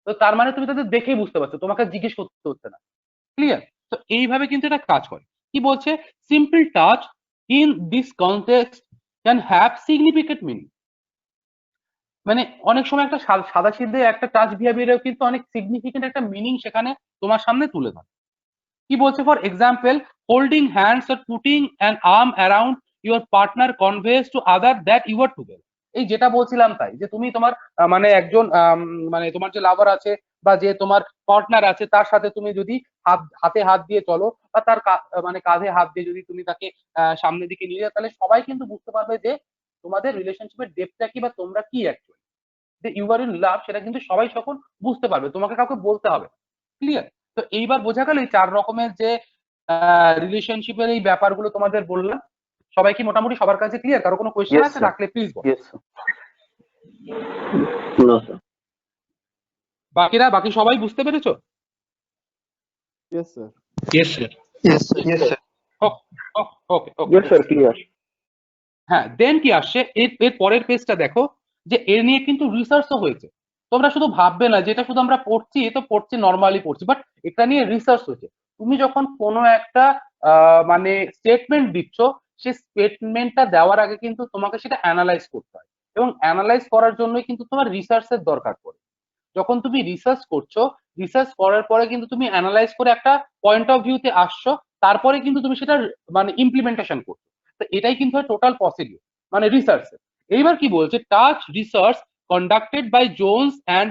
তো তার মানে তুমি তাদের দেখেই বুঝতে পারছো, তোমাকে জিজ্ঞেস করতে হচ্ছে না। ক্লিয়ার? তো এইভাবে কিন্তু এটা কাজ করে। কি বলছে, simple touch in this context can have significant meaning. মানে অনেক সময় একটা সাদাসিধে একটা টাচ বিহেভিয়ারেও কিন্তু অনেক সিগনিফিকেন্ট একটা মিনিং সেখানে তোমার সামনে তুলে ধরে। কি বলছে, for example, holding hands or putting an arm around your partner conveys to other that you are together. এই যেটা বলছিলাম তাই, যে তুমি তোমার মানে একজন মানে তোমার যে লাভার আছে বা যে তোমার পার্টনার আছে, তার সাথে তুমি যদি হাতে হাত দিয়ে চলো, বা তার মানে কাঁধে হাত দিয়ে যদি তুমি তাকে সামনের দিকে নিয়ে যাও, তাহলে সবাই কিন্তু বুঝতে পারবে যে তোমাদের রিলেশনশিপের ডেপথটা কি, বা তোমরা কি অ্যাকচুয়ালি যে ইউ আর ইন লাভ, সেটা কিন্তু সবাই তখন বুঝতে পারবে, তোমাকে কাউকে বলতে হবে। ক্লিয়ার? তো এইবার বোঝা গেল এই 4 রকমের যে রিলেশনশিপের এই ব্যাপারগুলো তোমাদের বললাম। সবাই কি মোটামুটি সবার কাছে ক্লিয়ার? কারো কোনো কোয়েশ্চেন Yes, আছে? sir. রাখলে প্লিজ বল। Yes, sir. বাকি সবাই বুঝতে পেরেছো? Yes, sir. Yes, sir. Yes, sir. ওকে ওকে ইয়েস স্যার ক্লিয়ার। হ্যাঁ, দেন কি আসছে এর পরের পেজটা দেখো, যে এর নিয়ে কিন্তু রিসার্চও হয়েছে। তোমরা শুধু ভাববে না যেটা শুধু আমরা পড়ছি, এ তো পড়ছি নর্মালি পড়ছি, বাট এটা নিয়ে রিসার্চ হয়েছে। তুমি যখন কোনো একটা মানে স্টেটমেন্ট দিচ্ছ, সেই স্টেটমেন্টটা দেওয়ার আগে কিন্তু তোমাকে সেটা অ্যানালাইজ করতে হয়, এবং অ্যানালাইজ করার জন্যই কিন্তু তোমার রিসার্চের দরকার পড়ে। যখন তুমি রিসার্চ করছো, রিসার্চ করার পরে কিন্তু তুমি অ্যানালাইজ করে একটা পয়েন্ট অফ ভিউতে আসছো, তারপরে কিন্তু তুমি সেটা মানে ইমপ্লিমেন্টেশন করছো। তো এটাই কিন্তু টোটাল প্রসিডিউর মানে রিসার্চ। এইবার কি বলছে, touch research conducted by Jones and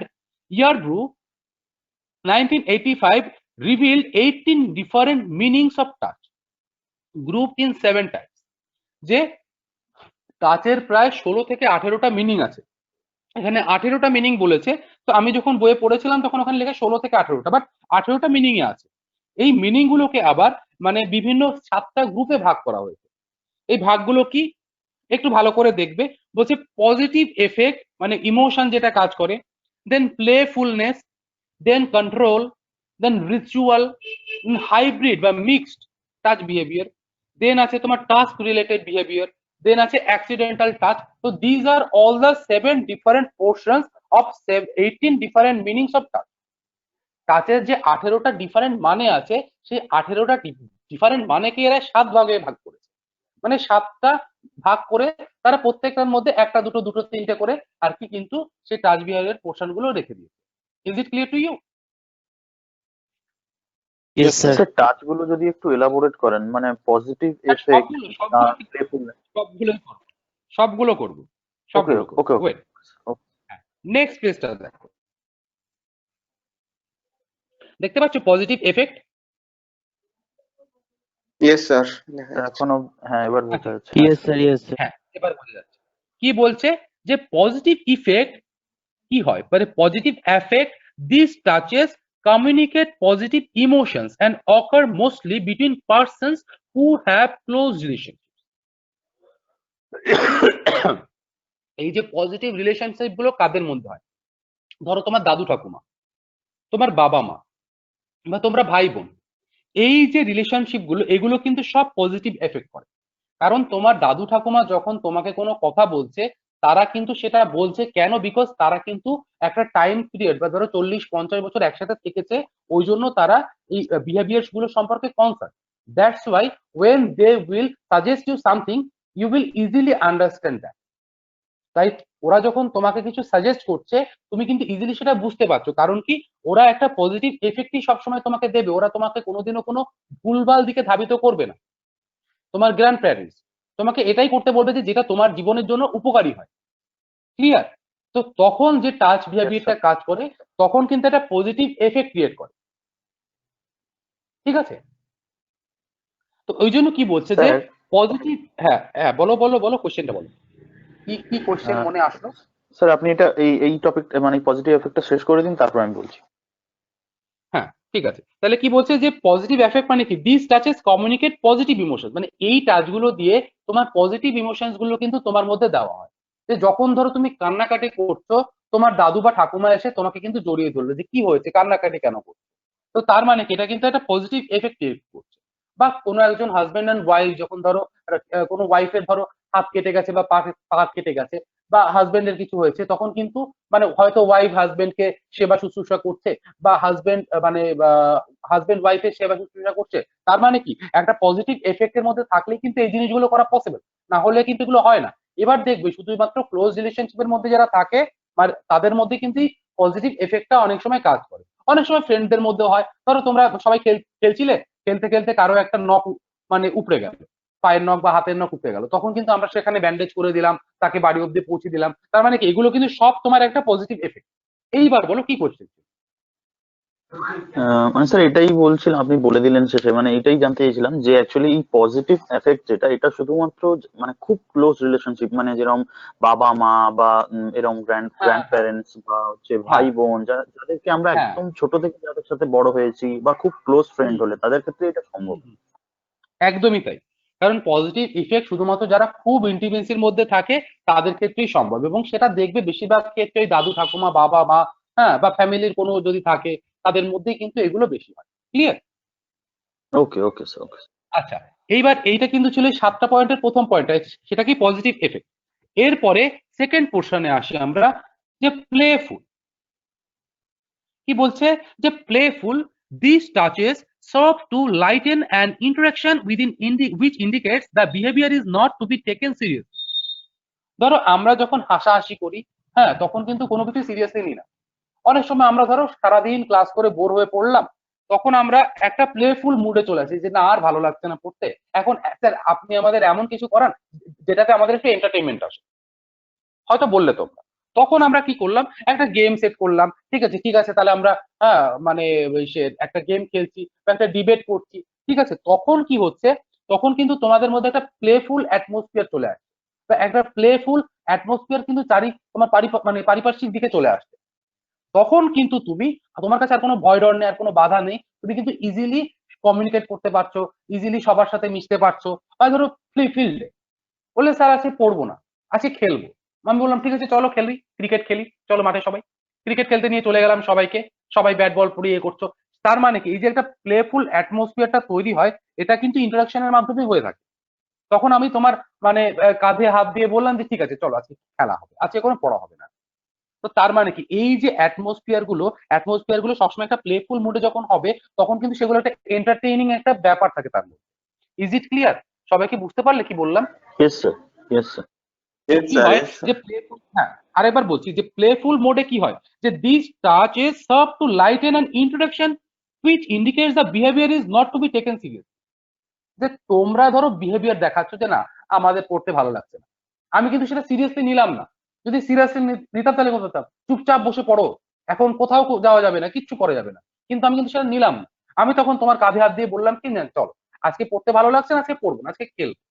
Yarbrough 1985 revealed 18 different meanings of touch grouped in 7 types। যে টাচের প্রায় 16 থেকে 18টা মিনিং আছে, এখানে 18টা মিনিং বলেছে। তো আমি যখন বইয়ে পড়েছিলাম তখন ওখানে লেখা 16 থেকে 18টা, বাট 18টা মিনিং এ আছে। এই মিনিং গুলোকে আবার মানে বিভিন্ন 7টা গ্রুপে ভাগ করা হয়েছে। এই ভাগগুলো কি একটু ভালো করে দেখবে। বলছে পজিটিভ এফেক্ট মানে ইমোশন যেটা কাজ করে, then playfulness, then control, then ritual, hybrid বা মিক্সড টাচ বিহেভিয়ার, দেন আছে তোমার টাস্ক রিলেটেড বিহেভিয়ার, দেন আছে অ্যাক্সিডেন্টাল টাচ। তো these are all the 7 different portions of 18 different meanings of touch. টাচের যে 18টা ডিফারেন্ট মানে আছে, সেই 18টা ডিফারেন্ট মানেকে এরা 7 ভাগে ভাগ করেছে। মানে 7টা ভাগ করে তারা প্রত্যেকটার মধ্যে একটা দুটো দুটো তিনটে করে আর কি কিন্তু সেই টাচ বিহেভিয়ার পোর্শন গুলো রেখে দিয়েছে। Is it clear to you? Yes, sir. Sir touch গুলো যদি একটু এলাবোরেট করেন, মানে পজিটিভ এফেক্ট, সবগুলো করবো। ওকে ওকে ওকে। নেক্সট পেজটা দেখো, দেখতে পাচ্ছ পজিটিভ এফেক্ট? Yes, sir. এখনো হ্যাঁ এবার বোঝা যাচ্ছে। Yes, sir. Yes, sir. হ্যাঁ, এবার বোঝা যাচ্ছে। কি বলছে যে পজিটিভ ইফেক্ট কি হয়, মানে positive effect this touches communicate positive emotions and occur mostly between persons who have close relationships। এই যে পজিটিভ রিলেশনশিপ গুলো কাদের মধ্যে হয়, ধরো তোমার দাদু ঠাকুমা, তোমার বাবা মা, বা তোমরা ভাই বোন, এই যে রিলেশনশিপ গুলো এগুলো কিন্তু সব পজিটিভ এফেক্ট করে। কারণ তোমার দাদু ঠাকুমা যখন তোমাকে কোনো কথা বলছে, তারা কিন্তু সেটা বলছে কেন, বিকজ তারা কিন্তু একটা টাইম পিরিয়ড বা ধরো 40-50 বছর একসাথে থেকেছে, ওই জন্য তারা এই বিহেভিয়ার্স গুলো সম্পর্কে concern. That's why when they will suggest you something you will easily understand that. তাই ওরা যখন তোমাকে কিছু সাজেস্ট করছে, তুমি কিন্তু ইজিলি সেটা বুঝতে পারছো। কারণ কি, ওরা একটা পজিটিভ এফেক্টই সবসময় তোমাকে দেবে, ওরা তোমাকে কোনোদিনও কোনো ভুলভাল দিকে ধাবিত করবে না। তোমার গ্র্যান্ড প্যারেন্টস তোমাকে এটাই করতে বলবে যে যেটা তোমার জীবনের জন্য উপকারী হয়। ক্লিয়ার? তো তখন যে টাচ বিহেভিয়ারটা কাজ করে, তখন কিন্তু একটা পজিটিভ এফেক্ট ক্রিয়েট করে। ঠিক আছে? তো ওই জন্য কি বলছে যে পজিটিভ, হ্যাঁ হ্যাঁ বলো বলো বলো, কোশ্চেনটা বলো, কি কোশ্চেন মনে আসলো? স্যার আপনি এটা এই টপিক মানে পজিটিভ এফেক্টটা শেষ করে দিন, তারপর আমি বলছি। হ্যাঁ ঠিক আছে, তাহলে কি বলছে যে পজিটিভ এফেক্ট মানে কি, this touches communicate positive emotion, মানে এই টাচগুলো দিয়ে তোমার পজিটিভ ইমোশনস গুলো কিন্তু তোমার মধ্যে দেওয়া হয়। যে যখন ধরো তুমি কান্নাকাটি করছো, তোমার দাদু বা ঠাকুমা এসে তোমাকে কিন্তু জড়িয়ে ধরলো যে কি হয়েছে, কান্নাকাটি কেন করছো, তো তার মানে কি এটা কিন্তু একটা পজিটিভ এফেক্ট ক্রিয়েট করছে। বা কোনো একজন হাজবেন্ড অ্যান্ড ওয়াইফ যখন ধরো কোনো ওয়াইফের ধরো হাত কেটে গেছে বা পা কেটে গেছে, বা হাজবেন্ডের কিছু হয়েছে, তখন কিন্তু মানে হয়তো ওয়াইফ হাজবেন্ডকে সেবা শুশ্রূষা করছে, বা হাজবেন্ড ওয়াইফের সেবা শুশ্রূষা করছে। তার মানে কি একটা পজিটিভ এফেক্টের মধ্যে থাকলেই কিন্তু এই জিনিসগুলো করা পসিবল, না হলে কিন্তু এগুলো হয় না। এবার দেখবে শুধুমাত্র ক্লোজ রিলেশনশিপের মধ্যে যারা থাকে মানে তাদের মধ্যে কিন্তু পজিটিভ এফেক্টটা অনেক সময় কাজ করে। অনেক সময় ফ্রেন্ডদের মধ্যে হয়, ধরো তোমরা সবাই খেলছিলে, খেলতে খেলতে কারো একটা নখ মানে উপড়ে গেল, পায়ের নখ বা হাতের নখ উপড়ে গেল, তখন কিন্তু আমরা সেখানে ব্যান্ডেজ করে দিলাম, তাকে বাড়ি অব্দি পৌঁছে দিলাম। তার মানে কি এগুলো কিন্তু সব তোমার একটা পজিটিভ এফেক্ট। এইবার বলো কি করছে? মানে স্যার এটাই বলছিলাম, আপনি বলে দিলেন শেষে, মানে এটাই জানতে চাইছিলাম যে অ্যাকচুয়ালি এই পজিটিভ এফেক্ট যেটা, এটা শুধুমাত্র মানে খুব ক্লোজ রিলেশনশিপ, মানে যেরকম বাবা মা বা এরকম গ্র্যান্ড প্যারেন্টস বা হচ্ছে ভাই বোন, যাদেরকে আমরা একদম ছোট থেকে যাদের সাথে বড় হয়েছি বা খুব ক্লোজ ফ্রেন্ড হলে তাদের ক্ষেত্রে এটা সম্ভব। একদমই তাই, কারণ পজিটিভ ইফেক্ট শুধুমাত্র যারা খুব ইন্টিমেসির মধ্যে থাকে তাদের ক্ষেত্রেই সম্ভব, এবং সেটা দেখবে বেশিরভাগ ক্ষেত্রে দাদু ঠাকুমা বাবা মা, হ্যাঁ, বা ফ্যামিলির কোনো যদি থাকে তাদের মধ্যেই কিন্তু এগুলো বেশি হয়। ক্লিয়ার? ওকে ওকে স্যার ওকে। আচ্ছা, এইবার এইটা কিন্তু ছিল এই 7টা পয়েন্টের প্রথম পয়েন্ট, সেটা কি পজিটিভ এফেক্ট। এরপরে সেকেন্ড পোর্শনে আসি আমরা, যে প্লেফুল। কি বলছে, যে playful these touches serve to lighten an interaction within which indicates the behavior is not to be taken serious. ধরো আমরা যখন হাসাহাসি করি, হ্যাঁ, তখন কিন্তু কোনো কিছু সিরিয়াসলি নিই না। অনেক সময় আমরা ধরো সারাদিন ক্লাস করে বোর হয়ে পড়লাম, তখন আমরা একটা প্লেফুল মুডে চলে আসি যে না আর ভালো লাগছে না পড়তে, এখন স্যার আপনি আমাদের এমন কিছু করান যেটাতে আমাদের একটু এন্টারটেনমেন্ট আসে, হয়তো বললে তোমরা। তখন আমরা কি করলাম, একটা গেম সেট করলাম, ঠিক আছে তাহলে আমরা মানে একটা গেম খেলছি বা একটা ডিবেট করছি, ঠিক আছে। তখন কি হচ্ছে, তখন কিন্তু তোমাদের মধ্যে একটা প্লেফুল অ্যাটমসফিয়ার চলে আসছে, বা একটা প্লেফুল অ্যাটমসফিয়ার কিন্তু তোমার মানে পারিপার্শ্বিক দিকে চলে আসছে। তখন কিন্তু তুমি, তোমার কাছে আর কোনো ভয় ডর নেই, আর কোনো বাধা নেই, তুমি কিন্তু ইজিলি কমিউনিকেট করতে পারছো, ইজিলি সবার সাথে মিশতে পারছো। আর ধরো ফিল্ডে বললে স্যার আজকে পড়বো না, আজকে খেলবো, আমি বললাম ঠিক আছে চলো খেলি, ক্রিকেট খেলি, চলো মাঠে সবাই ক্রিকেট খেলতে নিয়ে চলে গেলাম সবাইকে, সবাই ব্যাট বল পড়ে ইয়ে করছো। তার মানে কি, এই যে একটা প্লেফুল অ্যাটমসফিয়ারটা তৈরি হয়, এটা কিন্তু ইন্টারাকশনের মাধ্যমে হয়ে থাকে। তখন আমি তোমার মানে কাঁধে হাত দিয়ে বললাম যে ঠিক আছে চলো আজকে খেলা হবে, আজকে কোনো পড়া হবে না। তো তার মানে কি, এই যে অ্যাটমসফিয়ার গুলো সবসময় একটা প্লেফুল মুডে যখন হবে, তখন কিন্তু সেগুলো একটা এন্টারটেইনিং একটা ব্যাপার থাকে তার মধ্যে। Is it clear? সবাইকে বুঝতে পারলে কি বললাম? Yes sir yes sir. Yes, কি sir. হয় Yes, sir. যে প্লেফুল, হ্যাঁ আরেকবার বলছি, যে প্লেফুল মোডে কি হয়, যে this touch is serve to lighten an introduction which indicates the behaviour is not to be taken serious. যে তোমরা ধরো বিহেভিয়ার দেখাচ্ছ যে না আমাদের পড়তে ভালো লাগছে না, আমি কিন্তু সেটা সিরিয়াসলি নিলাম না। যদি সিরিয়াসলি নিতাম তাহলে কি করতাম, চুপচাপ বসে পড়ো, এখন কোথাও যাওয়া যাবে না, কিচ্ছু করা যাবে না, কিন্তু আমি কিন্তু সেটা নিলাম না। আমি তখন তোমার কাঁধে হাত দিয়ে বললাম কি না চলো আজকে পড়তে ভালো লাগছে না, আজকে পড়বো না, আজকে খেলবো।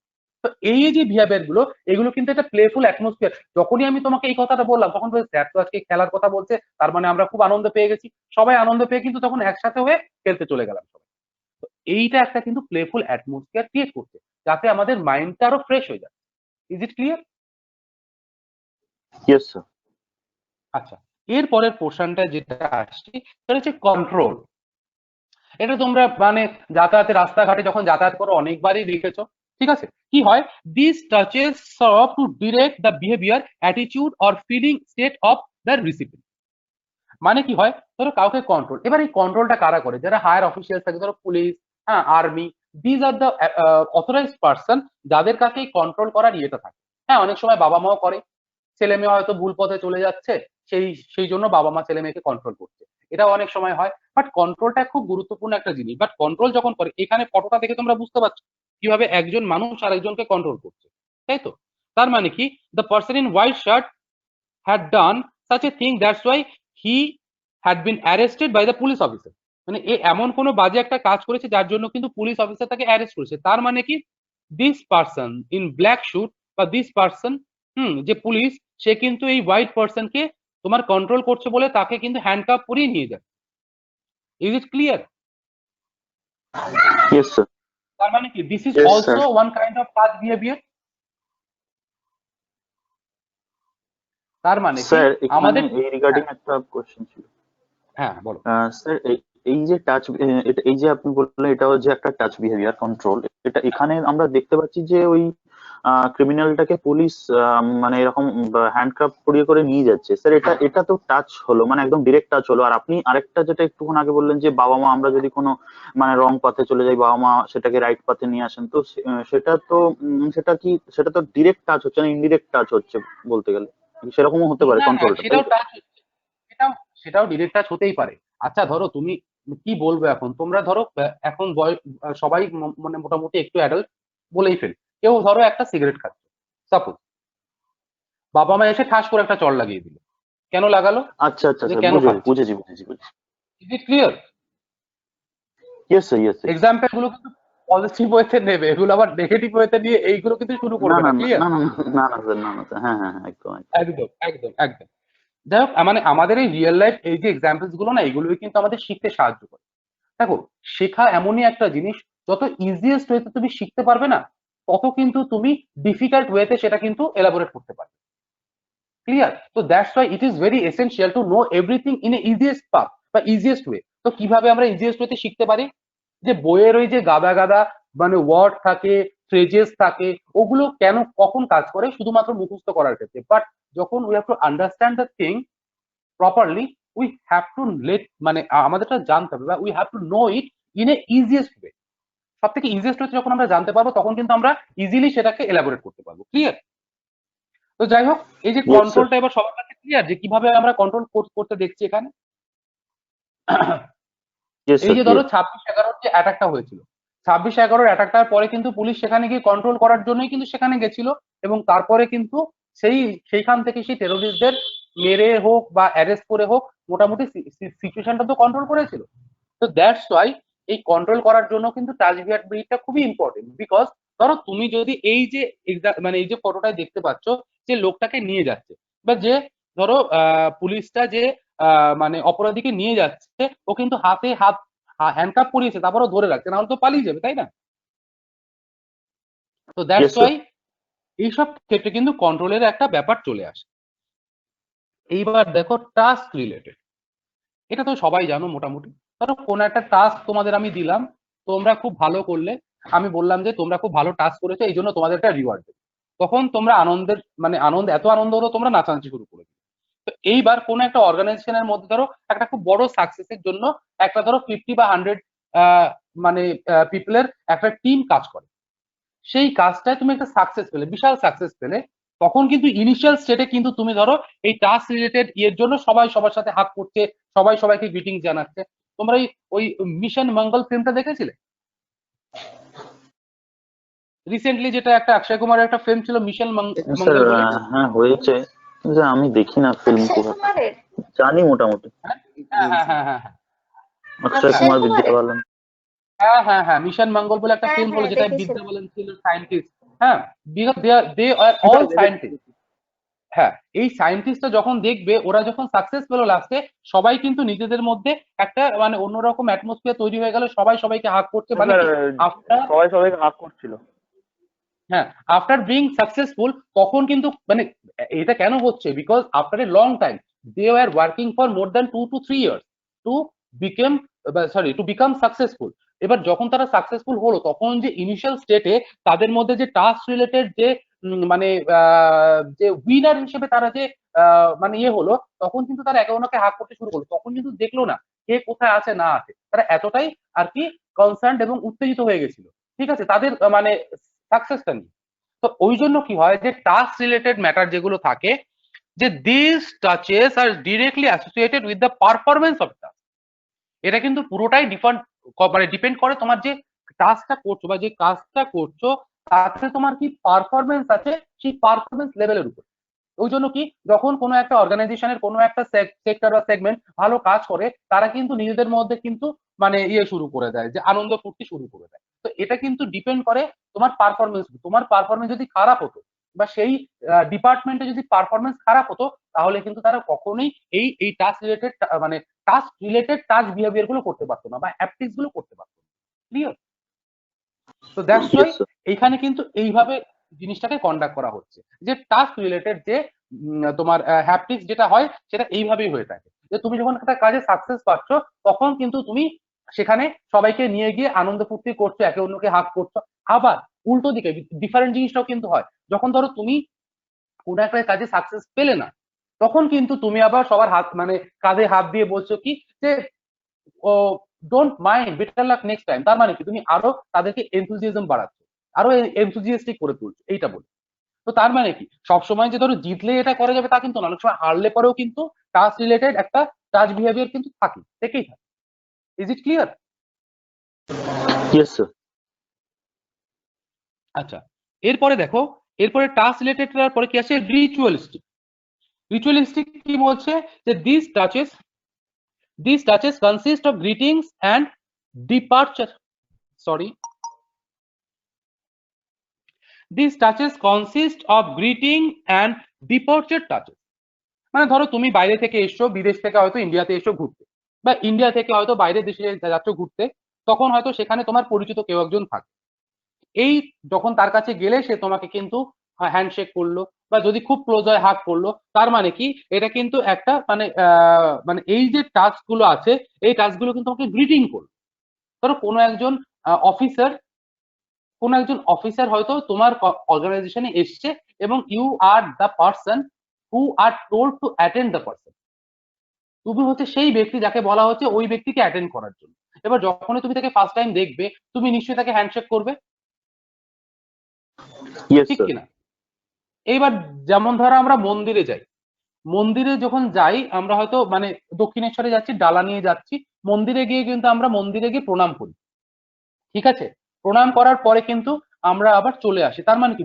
তো এই যে বিহেভিয়ার গুলো, এগুলো কিন্তু একটা প্লেফুল অ্যাটমসফিয়ার। যখনই আমি তোমাকে এই কথাটা বললাম, তখন স্যার তো আজকে খেলার কথা বলছে, তার মানে আমরা খুব আনন্দ পেয়ে গেছি, সবাই আনন্দ পেয়ে কিন্তু তখন একসাথে হয়ে খেলতে চলে গেলাম সবাই। তো এইটা একটা কিন্তু প্লেফুল অ্যাটমসফিয়ার ক্রিয়েট করছে, যাতে আমাদের মাইন্ডটা আরো ফ্রেশ হয়ে যায়। Is it clear? Yes sir. আচ্ছা, এর পরের পোর্শনটা যেটা আসছে সেটা হচ্ছে কন্ট্রোল। এটা তোমরা মানে যাতায়াতে রাস্তাঘাটে যখন যাতায়াত করো অনেকবারই দেখেছো, ঠিক আছে। কি হয়, this touches serve to direct the behaviour, attitude or feeling state of the recipient. মানে কি হয়, ধরো কাউকে কন্ট্রোল, এবার এই কন্ট্রোলটা কারা করে, যারা হায়ার অফিসিয়াল থাকে, ধরো পুলিশ, হ্যাঁ, army, these are the authorised person, যাদের কাছে এই কন্ট্রোল করার ইয়েটা থাকে। হ্যাঁ, অনেক সময় বাবা মাও করে, ছেলে মেয়ে হয়তো ভুল পথে চলে যাচ্ছে, সেই জন্য বাবা মা ছেলে মেয়েকে কন্ট্রোল করছে, এটাও অনেক সময় হয়। বাট কন্ট্রোলটা খুব গুরুত্বপূর্ণ একটা জিনিস। বাট কন্ট্রোল যখন করে, এখানে ফটোটা দেখে তোমরা বুঝতে পারছো কিভাবে একজন মানুষ আরেকজনকে কন্ট্রোল করছে, তাই তো? তার মানে কি, the person in white shirt had done such a thing, that's why he had been arrested by the police officer. মানে এ এমন কোনো বাজে একটা কাজ করেছে যার জন্য কিন্তু পুলিশ অফিসার তাকে অ্যারেস্ট করেছে। তার মানে কি, this person in black shoot বা দিস পার্সন, যে পুলিশ, সে কিন্তু এই হোয়াইট পার্সনকে তোমার কন্ট্রোল করছে বলে তাকে কিন্তু হ্যান্ডকাপ পরিয়ে নিয়ে যায়। Is it clear? Yes sir. তার মানে কি, this is Yes, also sir. One kind of বাদ বিহেভিয়ার। তার মানে কি, স্যার এখানে আমাদের, এই রিগার্ডিং একটা কোশ্চেন ছিল। হ্যাঁ বলো। স্যার এই যে টাচ, এই যে আপনি বললেন এটাও যে একটা টাচ বিহেভিয়ার কন্ট্রোল, এটা এখানে আমরা দেখতে পাচ্ছি যে ওই ক্রিমিনালটাকে পুলিশ মানে এরকম হ্যান্ডকাপ পরিয়ে করে নিয়ে যাচ্ছে। স্যার এটা এটা তো টাচ হলো, মানে একদম ডিরেক্ট টাচ হলো। আর আপনি আরেকটা যেটা একটুক্ষণ আগে বললেন যে বাবা মা, আমরা যদি কোনো মানে রং পথে চলে যাই, বাবা মা সেটাকে রাইট পথে নিয়ে আসেন, তো সেটা তো সেটা কি, সেটা তো ডিরেক্ট টাচ হচ্ছে না, ইনডিরেক্ট টাচ হচ্ছে বলতে গেলে, সেরকমও হতে পারে না, হ্যাঁ, কন্ট্রোলটা, তাই সেটাও তো? টাচ হচ্ছে, সেটাও ডিরেক্ট টাচ হতেই পারে। আচ্ছা ধরো তুমি, কি বলবো এখন, তোমরা ধরো এখন সবাই মানে মোটামুটি একটু অ্যাডাল্ট বলেই ফেলি। কেউ ধরো একটা সিগারেট খাচ্ছে, সাপোজ, বাবা মা এসে ঠাস করে একটা চড় লাগিয়ে দিল। কেন লাগালো? আচ্ছা আচ্ছা যে স্যার, কেন খাচ্ছে। বুঝেছি বুঝেছি বুঝেছি। Is it clear? Yes sir yes sir. Example গুলো কিন্তু পজিটিভ ওয়েতে নেবে, এগুলো আবার নেগেটিভ ওয়েতে নিয়ে এইগুলো কিন্তু শুরু না করবে না না। ক্লিয়ার? না না না না স্যার, না না স্যার, হ্যাঁ হ্যাঁ হ্যাঁ, একদম একদম। একদম একদম একদম। যাই হোক, মানে আমাদের এই রিয়েল লাইফ এই যে এক্সাম্পলস গুলো না, এগুলোই কিন্তু আমাদের শিখতে সাহায্য করে। দেখো, শেখা এমনই একটা জিনিস, যত ইজিয়েস্ট ওয়েতে তুমি শিখতে পারবে না, তত কিন্তু তুমি ডিফিকাল্ট ওয়েতে সেটা কিন্তু এলাবোরেট করতে পারবে। ক্লিয়ার? তো that's why it is very essential to know everything in a easiest path বা ইজিয়েস্ট ওয়ে। তো কিভাবে আমরা ইজিয়েস্ট ওয়েতে শিখতে পারি? যে বইয়ের ওই যে গাদা গাদা মানে ওয়ার্ড থাকে, ফ্রেজেস থাকে, ওগুলো কেন কখন কাজ করে শুধুমাত্র মুখস্থ করার ক্ষেত্রে। বাট যখন we have to understand the thing properly, we have to মানে আমাদেরটা জানতে হবে বা we have to know it in a easiest way. সব থেকে ইজিয়েস্ট হচ্ছে যখন আমরা জানতে পারবো তখন কিন্তু আমরা ইজিলি সেটাকে এলাবোরেট করতে পারবো। ক্লিয়ার? তো যাই হোক, এই যে Yes, sir. কন্ট্রোলটা এবার সবার কাছে ক্লিয়ার যে কিভাবে আমরা কন্ট্রোল করতে দেখছি এখানে। Yes, এই sir. যে ধরো 26/11 যে অ্যাটাকটা হয়েছিল, 26/11 অ্যাটাকটার পরে কিন্তু পুলিশ সেখানে গিয়ে কন্ট্রোল করার জন্যই কিন্তু সেখানে গেছিল, এবং তারপরে কিন্তু সেইখান থেকে সেই টেরোরিস্টদের মেরে হোক বা অ্যারেস্ট করে হোক মোটামুটি সিচুয়েশনটা তো কন্ট্রোল করেছিল। তো দ্যাটস ওয়াই এই কন্ট্রোল করার জন্য কিন্তু টাচভিয়ার ব্রিডটা খুবই ইম্পর্টেন্ট। বিকজ ধরো তুমি যদি এই যে মানে এই যে ফটোটায় দেখতে পাচ্ছ যে লোকটাকে নিয়ে যাচ্ছে, বা যে ধরো পুলিশটা যে মানে অপরাধীকে নিয়ে যাচ্ছে, ও কিন্তু হাতে হাত হ্যান্ডকাপ পরিয়েছে, তারপরও ধরে রাখছে, নাহলে তো পালিয়ে যাবে, তাই না? তো Yes, দ্যাটস sir. ওয়াই এইসব ক্ষেত্রে কিন্তু কন্ট্রোলের একটা ব্যাপার চলে আসে। এইবার দেখো টাস্ক রিলেটেড, এটা তো সবাই জানো মোটামুটি। ধরো কোন একটা টাস্ক তোমাদের আমি দিলাম, তোমরা খুব ভালো করলে, আমি বললাম যে তোমরা খুব ভালো টাস্ক করেছো, এই জন্য তোমাদের একটা রিওয়ার্ড দেবে। তখন তোমরা আনন্দের মানে এত আনন্দ হলো তোমরা নাচানাচি শুরু করে দিলে। তো এইবার কোন একটা অর্গানাইজেশনের মধ্যে ধরো একটা খুব বড় সাকসেসের জন্য একটা ধরো 50 বা 100 মানে পিপলের একটা টিম কাজ করে। সেই কাজটায় তুমি একটা সাকসেস পেলে, বিশাল সাকসেস পেলে, তখন কিন্তু ইনিশিয়াল স্টেটে কিন্তু তুমি ধরো এই টাস্ক রিলেটেড ইয়ের জন্য সবাই সবার সাথে হাত করছে, সবাই সবাইকে গ্রিটিং জানাচ্ছে। তোমরা ওই মিশন মঙ্গল ফিল্মটা দেখেছিলে রিসেন্টলি, যেটা একটা অক্ষয় কুমারের একটা ফিল্ম ছিল মিশন স্যার মঙ্গল বলে? হ্যাঁ হয়েছে, যে আমি দেখি না ফিল্ম খুব একটা। কুমারের জানি মোটামুটি হ্যাঁ হ্যাঁ হ্যাঁ হ্যাঁ হ্যাঁ অক্ষয় অক্ষয় কুমার, কুমারের? বিদ্যা বালান। হ্যাঁ হ্যাঁ হ্যাঁ মিশন মঙ্গল বলে একটা হ্যাঁ ফিল্ম হলো, হ্যাঁ যেটা দেখেছিলাম। বিদ্যা বালান ছিল সায়েন্টিস্ট। হ্যাঁ, because they are all scientist. হ্যাঁ, এই সায়েন্টিস্টটা যখন দেখবে ওরা যখন সাকসেস পেলো লাস্টে, সবাই কিন্তু নিজেদের মধ্যে একটা মানে অন্যরকম অ্যাটমসফিয়ার তৈরি হয়ে গেল, সবাই সবাইকে হাত করছে, মানে আফটার সবাই সবাইকে হাত করছিল। হ্যাঁ আফটার বিং সাকসেসফুল। তখন কিন্তু মানে এটা কেন হচ্ছে, because after a long time they are working for more than 2 to 3 years to became to become successful. এবার যখন তারা সাকসেসফুল হলো, তখন যে ইনিশিয়াল স্টেটে তাদের মধ্যে যে টাস্ক রিলেটেড যে মানে যে উইনার হিসেবে তারা যে মানে ইয়ে হলো, তখন কিন্তু তারা একে অন্যকে হাত করতে শুরু করলো। তখন কিন্তু দেখলো না কে কোথায় আছে না আছে, তারা এতটাই আর কি কনসার্ন এবং উত্তেজিত হয়ে গেছিল, ঠিক আছে, তাদের মানে সাকসেসটা নিয়ে। তো ওই জন্য কি হয় যে টাস্ক রিলেটেড ম্যাটার যেগুলো থাকে, যে this touches are directly associated with the performance of task. এটা কিন্তু পুরোটাই মানে ডিপেন্ড করে তোমার যে টাস্কটা করছো বা যে কাজটা করছো তাতে তোমার কি পারফরমেন্স আছে, সেই পারফরমেন্স লেভেলের উপর। ওই জন্য কি, যখন কোনো একটা অর্গানাইজেশনের কোনো একটা সেক্টর বা সেগমেন্ট ভালো কাজ করে, তারা কিন্তু নিজেদের মধ্যে কিন্তু মানে ইয়ে শুরু করে দেয়, যে আনন্দ ফুর্তি শুরু করে দেয়। তো এটা কিন্তু ডিপেন্ড করে তোমার পারফরমেন্স। তোমার পারফরমেন্স যদি খারাপ হতো বা সেই ডিপার্টমেন্টে যদি পারফরমেন্স খারাপ হতো, তাহলে কিন্তু তারা কখনোই এই টাস্ক রিলেটেড মানে টাস্ক বিহেভিয়ার গুলো করতে পারতো না বা অ্যাক্টিভিটিস গুলো করতে পারতো না। ক্লিয়ার? তো দ্যাটস ওয়াই Yes, sir. এইখানে কিন্তু এইভাবে জিনিসটাকে কন্ডাক্ট করা হচ্ছে, যে টাস্ক রিলেটেড যে তোমার হ্যাপটিক্স যেটা হয় সেটা এইভাবেই হয়ে থাকে, যে তুমি যখন একটা কাজে সাকসেস পাচ্ছ, তখন কিন্তু তুমি সেখানে সবাইকে নিয়ে গিয়ে আনন্দ ফুর্তি করছো, একে অন্যকে হাত করছো। আবার উল্টো দিকে ডিফারেন্ট জিনিসটাও কিন্তু হয়, যখন ধরো তুমি কোনো একটা কাজে সাকসেস পেলে না, তখন কিন্তু তুমি আবার সবার হাত মানে কাঁধে হাত দিয়ে বলছো কি যে oh don't mind, better luck next time. তার মানে কি, তুমি আরো তাদেরকে এনথুজিয়াজম বাড়াচ্ছ, আরো এনথুজিয়াস্টিক করে তুলছো, এইটা বলি। তো তার মানে কি, সবসময় যে ধরো জিতলে এটা করা যাবে তা কিন্তু না, অনেক সময় হারলে পরেও কিন্তু টাস্ক রিলেটেড একটা টাচ বিহেভিয়ার কিন্তু থাকে, থেকেই থাকে। Is it clear? Yes, sir. আচ্ছা, এরপরে দেখো, এরপরে টাস্ক রিলেটেড পরে কি আসে, রিচুয়ালিস্টিক। রিচুয়ালিস্টিক কি বলছে, যে these touches consist of greetings and departure sorry these touches consist of greeting and departure touches। মানে ধরো তুমি বাইরে থেকে এসছো, বিদেশ থেকে হয়তো ইন্ডিয়াতে এসো ঘুরতে, বা ইন্ডিয়া থেকে হয়তো বাইরের দেশে যাচ্ছ ঘুরতে, তখন হয়তো সেখানে তোমার পরিচিত কেউ একজন থাকে। এই যখন তার কাছে গেলে সে তোমাকে কিন্তু হ্যান্ডশেক করলো, বা যদি খুব ক্লোজ হয় হাত করলো, তার মানে কি, এটা কিন্তু একটা মানে মানে এই যে টাস্ক গুলো আছে, এই টাস্ক গুলো কিন্তু তোমাকে গ্রিটিং করলো। ধরো কোনো একজন অফিসার হয়তো তোমার অর্গানাইজেশনে এসছে এবং you are the person who are told to attend the person. তুমি হচ্ছে সেই ব্যক্তি যাকে বলা হচ্ছে ওই ব্যক্তিকে অ্যাটেন্ড করার জন্য। এবার যখনই তুমি তাকে ফার্স্ট টাইম দেখবে তুমি নিশ্চয়ই তাকে হ্যান্ডশেক করবে, ইয়েস ঠিক স্যার। কিনা? এইবার যেমন ধরো আমরা মন্দিরে যাই, মন্দিরে যখন যাই আমরা হয়তো মানে দক্ষিণেশ্বরে যাচ্ছি, ডালা নিয়ে যাচ্ছি, মন্দিরে গিয়ে কিন্তু আমরা মন্দিরে গিয়ে প্রণাম করি, ঠিক আছে? প্রণাম করার পরে কিন্তু আমরা আবার চলে আসি। তার মানে কি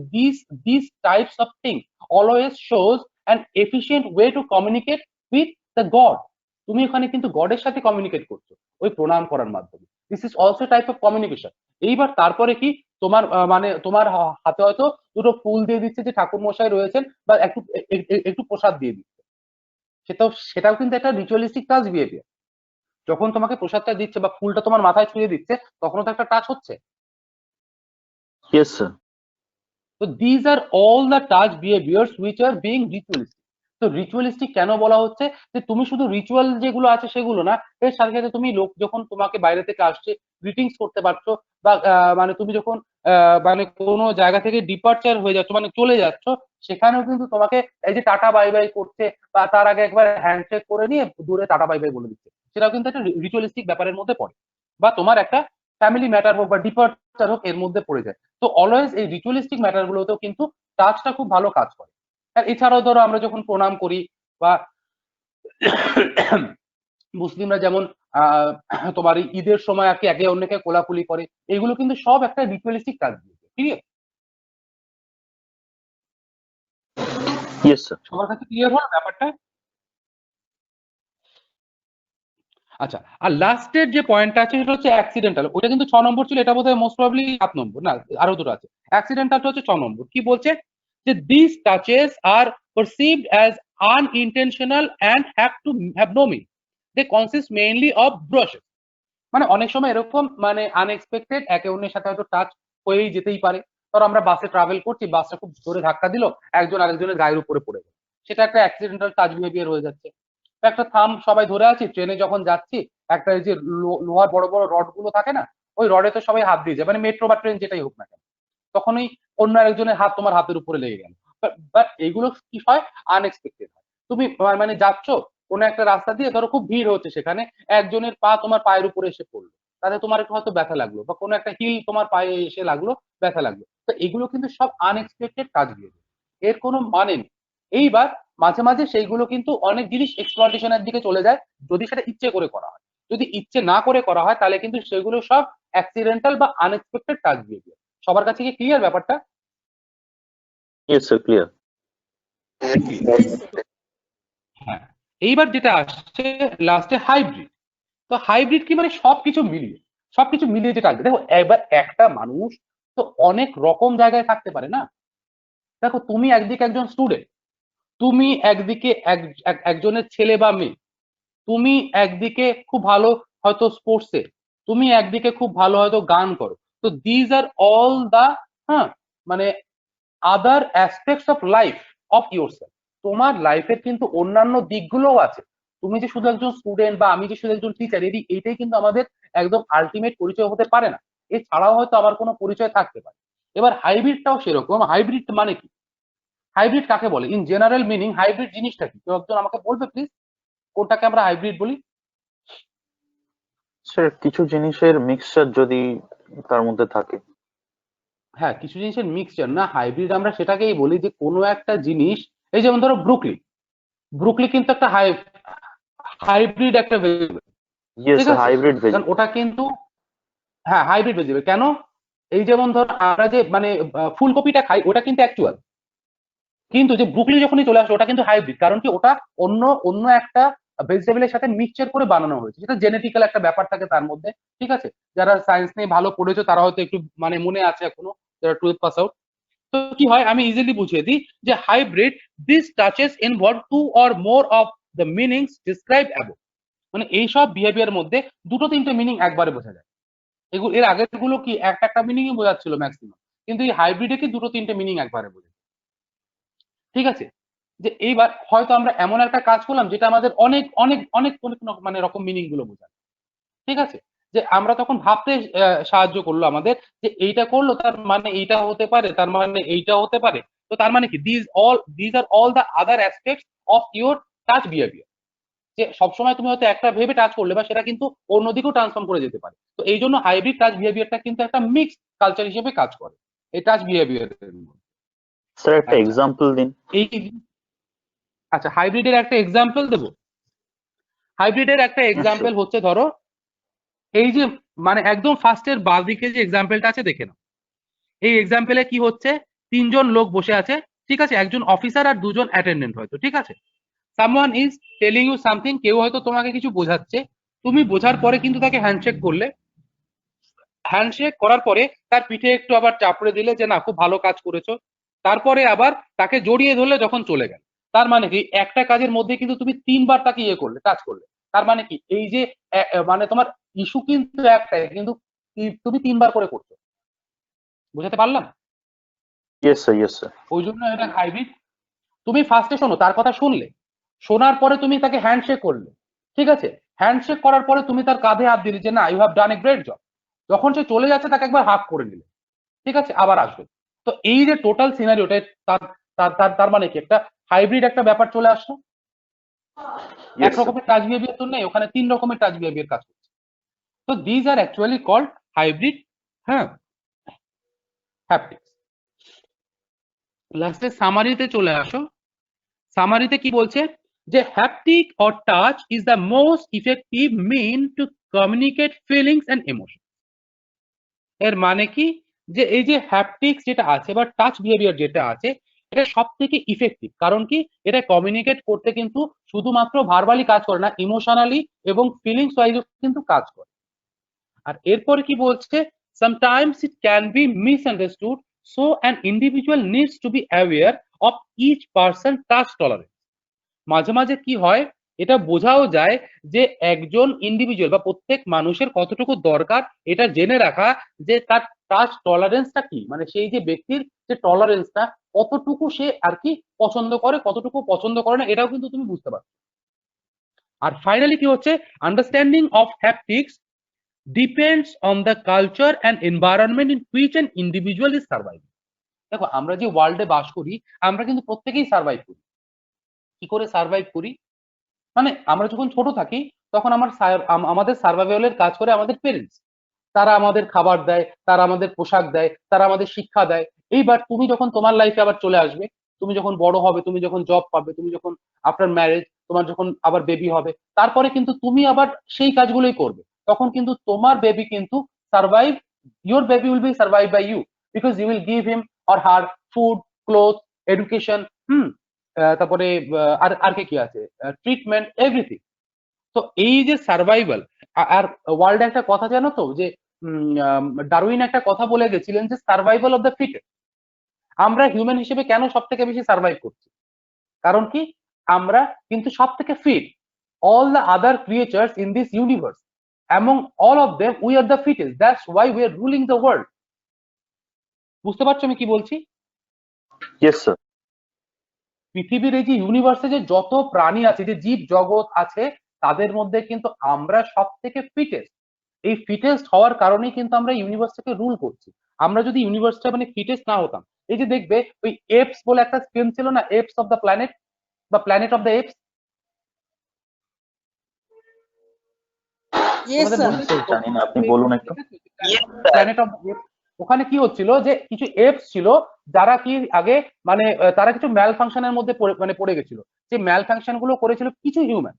this types of thing always shows an efficient way to communicate with the god. তুমি ওখানে কিন্তু গডের সাথে কমিউনিকেট করছো ওই প্রণাম করার মাধ্যমে। This is also type of communication. এইবার তারপরে কি তোমার মানে তোমার হাতে হয়তো দুটো ফুল দিয়ে দিচ্ছে যে ঠাকুর মশাই রয়েছেন, বা একটু একটু প্রসাদ দিয়ে দিচ্ছে, সেটাও কিন্তু একটা রিচুয়ালিস্টিক টাচ বিহেভিয়ার। যখন তোমাকে প্রসাদটা দিচ্ছে বা ফুলটা তোমার মাথায় ছুঁয়ে দিচ্ছে তখনও তো একটা টাচ হচ্ছে। Yes sir. তো these are all the touch behaviors which are being ritualistic. তো রিচুয়ালিস্টিক কেন বলা হচ্ছে? যে তুমি শুধু রিচুয়াল যেগুলো আছে সেগুলো না, এর সাথে সাথে তুমি লোক যখন তোমাকে বাইরে থেকে আসছে গ্রিটিংস করতে পারছো, বা মানে তুমি যখন মানে কোনো জায়গা থেকে ডিপার্চার হয়ে যাচ্ছ মানে চলে যাচ্ছ, সেখানেও কিন্তু তোমাকে এই যে টাটা বাই বাই করছে বা তার আগে একবার হ্যান্ডশেক করে নিয়ে দূরে টাটা বাই বাই বলে দিচ্ছে, সেটাও কিন্তু একটা রিচুয়ালিস্টিক ব্যাপারের মধ্যে পড়ে। বা তোমার একটা ফ্যামিলি ম্যাটার হোক বা ডিপার্চার হোক এর মধ্যে পড়ে যায়। তো অলওয়েজ এই রিচুয়ালিস্টিক ম্যাটার গুলোতেও কিন্তু টাচটা খুব ভালো কাজ করে। আর এছাড়াও ধরো আমরা যখন প্রণাম করি বা মুসলিমরা যেমন তোমার এই ঈদের সময় আর কি একে অন্যকে কোলাকুলি করে, এগুলো কিন্তু সব একটা রিচুয়ালিস্টিক কাজ দিয়েছে, ঠিক আছে? Yes sir. সবার কাছে ক্লিয়ার হলো ব্যাপারটা? আচ্ছা, আর লাস্টের যে পয়েন্টটা আছে সেটা হচ্ছে অ্যাক্সিডেন্টাল। ওটা কিন্তু 6 নম্বর ছিল, এটা বোধহয় মোস্ট প্রবাবলি 7 নম্বর, না আরো দুটো আছে। অ্যাক্সিডেন্টালটা হচ্ছে 6 নম্বর। কি বলছে? যে this touches are perceived as unintentional and have no meaning. They consist mainly of brushes. মানে অনেক সময় এরকম মানে আনএক্সপেক্টেড একে অন্যের সাথে হয়তো টাচ হয়েই যেতেই পারে। ধরো আমরা বাসে ট্রাভেল করছি, বাসটা খুব জোরে ধাক্কা দিল, একজন আরেকজনের গায়ের উপরে পড়ে গেল, সেটা একটা অ্যাক্সিডেন্টাল টাচ বিহেভিয়ার হয়ে যাচ্ছে। একটা থাম সবাই ধরে আছি, ট্রেনে যখন যাচ্ছি একটা এই যে লোহার বড় বড় রড গুলো থাকে না, ওই রডে তো সবাই হাত দিয়ে যায়, মানে মেট্রো বা ট্রেন যেটাই হোক না কেন, তখনই অন্য আরেকজনের হাত তোমার হাতের উপরে লেগে গেল। বাট এইগুলো কি হয়? আনএক্সপেক্টেড হয়। তুমি মানে যাচ্ছ কোনো একটা রাস্তা দিয়ে, ধরো খুব ভিড় হচ্ছে, সেখানে একজনের পা তোমার পায়ের উপরে এসে পড়লো, তাতে তোমার একটু হয়তো ব্যথা লাগলো, বা কোনো একটা হিল তোমার পায়ে এসে লাগলো, ব্যথা লাগলো। তো এগুলো কিন্তু সব আনএক্সপেক্টেড কাজ দিয়ে, এর কোনো মানে নেই। এইবার মাঝে মাঝে সেইগুলো কিন্তু অনেক জিনিস এক্সপ্লয়টেশনের দিকে চলে যায় যদি সেটা ইচ্ছে করে করা হয়। যদি ইচ্ছে না করে করা হয় তাহলে কিন্তু সেগুলো সব অ্যাক্সিডেন্টাল বা আনএক্সপেক্টেড কাজ দিয়ে। সবার কাছে কি ক্লিয়ার ব্যাপারটা? Yes sir, clear. হ্যাঁ, এইবার যেটা আসছে লাস্টে হাইব্রিড। তো হাইব্রিড কি? মানে সবকিছু মিলিয়ে যেটা আসবে। দেখো এবার একটা মানুষ তো অনেক রকম জায়গায় থাকতে পারে না। দেখো তুমি একদিকে একজন স্টুডেন্ট, তুমি একদিকে একজনের ছেলে বা মেয়ে, তুমি একদিকে খুব ভালো হয়তো স্পোর্টসে, তুমি একদিকে খুব ভালো হয়তো গান করো। তো দিজ আর অল দা হ্যাঁ মানে other aspects of life of yourself. তোমার লাইফের কিন্তু অন্যান্য দিকগুলোও আছে। তুমি যে শুধু একজন স্টুডেন্ট বা আমি যে শুধু একজন টিচার, এইটাই কিন্তু আমাদের একদম আলটিমেট পরিচয় হতে পারে না। এছাড়াও হয়তো আমার কোনো পরিচয় থাকতে পারে। এবার হাইব্রিডটাও সেরকম। হাইব্রিড মানে কি? হাইব্রিড কাকে বলে? ইন জেনারেল মিনিং হাইব্রিড জিনিসটা কি? কেউ একজন আমাকে বলবে প্লিজ, কোনটাকে আমরা হাইব্রিড বলি? স্যার কিছু জিনিসের মিক্সচার যদি তার মধ্যে থাকে। হ্যাঁ, কিছু জিনিসের মিক্সচার না, হাইব্রিড আমরা সেটাকেই বলি যে কোনো একটা জিনিস, এই যেমন ধরো ব্রুকলি, ব্রুকলি কিন্তু একটা হাইব্রিড একটা ভেজিটেবল, ইয়েস ঠিক স্যার, আছে? হাইব্রিড কারণ ভেজিটেবল। ওটা কিন্তু হ্যাঁ হাইব্রিড ভেজিটেবল। কেন? এই যেমন ধর আমরা যে মানে ফুলকপিটা খাই ওটা কিন্তু অ্যাকচুয়াল, কিন্তু যে ব্রুকলি যখনই চলে আসে ওটা কিন্তু হাইব্রিড। কারণ কি? ওটা অন্য অন্য একটা ভেজিটেবলের সাথে মিক্সচার করে বানানো হয়েছে, সেটা জেনেটিক্যাল একটা ব্যাপার থাকে তার মধ্যে, ঠিক আছে? যারা সায়েন্স নিয়ে ভালো পড়েছো তারা হয়তো একটু মানে মনে আছে এখনো, যারা 12th পাস আউট। তো কি হয় আমি ইজিলি বুঝিয়ে দিই যে hybrid this touches involve two or more of the meanings describe above. মানে এইসব বিহেভিয়ার মধ্যে দুটো তিনটে মিনিং একবারে বোঝা যায়। এগুলো এর আগের গুলো কি একটা একটা মিনিংই বোঝাচ্ছিল ম্যাক্সিমাম, কিন্তু এই হাইব্রিডে কি দুটো তিনটে মিনিং একবারে বোঝা, ঠিক আছে? যে এইবার হয়তো আমরা এমন একটা কাজ করলাম যেটা আমাদের অনেক অনেক অনেক অনেক মানে রকম মিনিং গুলো বোঝায়, ঠিক আছে? যে আমরা তখন ভাবতে সাহায্য করলো আমাদের যে এইটা করলো তার মানে এইটা হতে পারে, তার মানে এইটা হতে পারে। তো তার মানে কি these are all the other aspects of your touch behaviour. যে সবসময় তুমি হয়তো একটা ভেবে টাচ করলে বা সেটা কিন্তু অন্যদিকেও ট্রান্সফর্ম করে যেতে পারে। তো এই জন্য হাইব্রিড টাচ বিহেভিয়ারটা কিন্তু একটা মিক্সড কালচার হিসেবে কাজ করে এই টাচ বিহেভিয়ারের। স্যার একটা আচ্ছা। এক্সাম্পল দিন। এই আচ্ছা, হাইব্রিডের একটা এক্সাম্পল দেবো। হাইব্রিডের একটা এক্সাম্পল হচ্ছে ধরো এই যে মানে একদম ফার্স্টের বাঁ দিকে যে এক্সাম্পলটা আছে দেখে নাও। এই এক্সাম্পলে কি হচ্ছে, তিনজন লোক বসে আছে, ঠিক আছে, একজন অফিসার আর দুজন অ্যাটেন্ডেন্ট হয়তো, ঠিক আছে। Someone is telling you something, কেউ হয়তো তোমাকে কিছু বোঝাচ্ছে, তুমি বোঝার পরে কিন্তু তাকে হ্যান্ডশেক করলে, হ্যান্ডশেক করার পরে তার পিঠে একটু আবার চাপড়ে দিলে যে না খুব ভালো কাজ করেছো, তারপরে আবার তাকে জড়িয়ে ধরলে যখন চলে গেল। তার মানে কি একটা কাজের মধ্যে কিন্তু তুমি তিনবার তাকে ইয়ে করলে, টাচ করলে। তার মানে কি এই যে মানে তোমার ইস্যু কিন্তু একটাই, কিন্তু তুমি তিনবার করে করছো। বুঝাতে পারলাম? Yes sir, yes sir. ওই জন্য এটা হাইব্রিড। তুমি ফার্স্টে শোনো, তার কথা শুনলে, শোনার পরে তুমি তাকে হ্যান্ডশেক করলে, ঠিক আছে, হ্যান্ডশেক করার পরে তুমি তার কাঁধে হাত দিলে যে না you have done a great job. যখন সে চলে যাচ্ছে তাকে একবার হাত করে নিলে, ঠিক আছে, আবার আসবে। তো এই যে টোটাল সিনারিওটা, তার মানে কি একটা হাইব্রিড একটা ব্যাপার চলে আসলো। এক রকমের টাচ বিহেভিয়ার তো নেই, ওখানে তিন রকমের টাচ বিহেভিয়ার কাজ করছে। তো these are actually called hybrid, হ্যাঁ, হ্যাপটিক্স। লাস্টে সামারিতে চলে আসো। সামারিতে কি বলছে যে haptic or touch is the most effective mean to communicate feelings and emotion. এর মানে কি যে এই যে হ্যাপটিক্স যেটা আছে বা টাচ বিহেভিয়ার যেটা আছে এটা সব থেকে ইফেক্টিভ, কারণ কি এটা কমিউনিকেট করতে কিন্তু শুধুমাত্র ভার্বালি কাজ করে না, ইমোশনালি এবং ফিলিংস ওয়াইজ কিন্তু কাজ করে। আর এরপরে কি বলছে, sometimes it can be misunderstood, so an individual needs to be aware of each person touch tolerance. মাঝে মাঝে কি হয়, এটা বোঝাও যায় যে একজন ইন্ডিভিজুয়াল বা প্রত্যেক মানুষের কতটুকু দরকার এটা জেনে রাখা যে তার টাচ টলারেন্সটা কি, মানে সেই যে ব্যক্তির যে টলারেন্সটা কতটুকু সে আর কি পছন্দ করে, কতটুকু পছন্দ করে না, এটাও কিন্তু তুমি বুঝতে পারছো। আর ফাইনালি কি হচ্ছে, understanding of haptics depends on the culture and environment in which an individual is surviving. দেখো আমরা যে ওয়ার্ল্ডে বাস করি আমরা কিন্তু প্রত্যেকেই সার্ভাইভ করি। কি করে সার্ভাইভ করি, মানে আমরা যখন ছোট থাকি তখন আমাদের সার্ভাইভালের কাজ করে আমাদের পেরেন্টস। তারা আমাদের খাবার দেয়, তারা আমাদের পোশাক দেয়, তারা আমাদের শিক্ষা দেয়। এইবার তুমি যখন তোমার লাইফে আবার চলে আসবে, তুমি যখন বড় হবে, তুমি যখন জব পাবে, তুমি যখন আফটার ম্যারেজ তোমার যখন আবার বেবি হবে, তারপরে কিন্তু তুমি আবার সেই কাজগুলোই করবে। তখন কিন্তু তোমার বেবি কিন্তু survive, your baby will be survive by you, because you will give him or her food, cloth, education, তারপরে আর কি আছে, ট্রিটমেন্ট, এভরিথিং। তো এই যে সার্ভাইভাল, আর ওয়ার্ল্ডে একটা কথা জানো তো যে ডারউইন একটা কথা বলে গেছিলেন যে সার্ভাইভাল অফ দ্য ফিটেস্ট। আমরা হিউম্যান হিসেবে কেন সব থেকে বেশি সার্ভাইভ করছি, কারণ কি আমরা কিন্তু সব থেকে fit. all the other creatures in this universe, among all of them we are the fittest, that's why we are ruling the world. বুঝতে পারছো আমি কি বলছি? Yes sir. পৃথিবীর এই যে ইউনিভার্সে যে যত প্রাণী আছে, যে জীব জগৎ আছে, তাদের মধ্যে কিন্তু আমরা সব থেকে ফিটেস্ট। এই ফিটেস্ট হওয়ার কারণেই কিন্তু আমরা ইউনিভার্সটাকে রুল করছি। আমরা যদি ইউনিভার্সটা মানে ফিটেস্ট না হতাম, এই যে দেখবে ওই এপস বলে একটা ফিল্ম ছিল না, এপস অফ দ্য প্ল্যানেট বা planet of the apps, Yes, sir. জানি না, আপনি বলুন একটু। প্ল্যানেট অফ দ্য এপস, ওখানে কি হচ্ছিল যে কিছু এপস ছিল যারা কি আগে মানে তারা কিছু ম্যাল ফাংশনের মধ্যে পড়ে গেছিল, যে ম্যাল ফাংশন গুলো করেছিল কিছু হিউম্যান।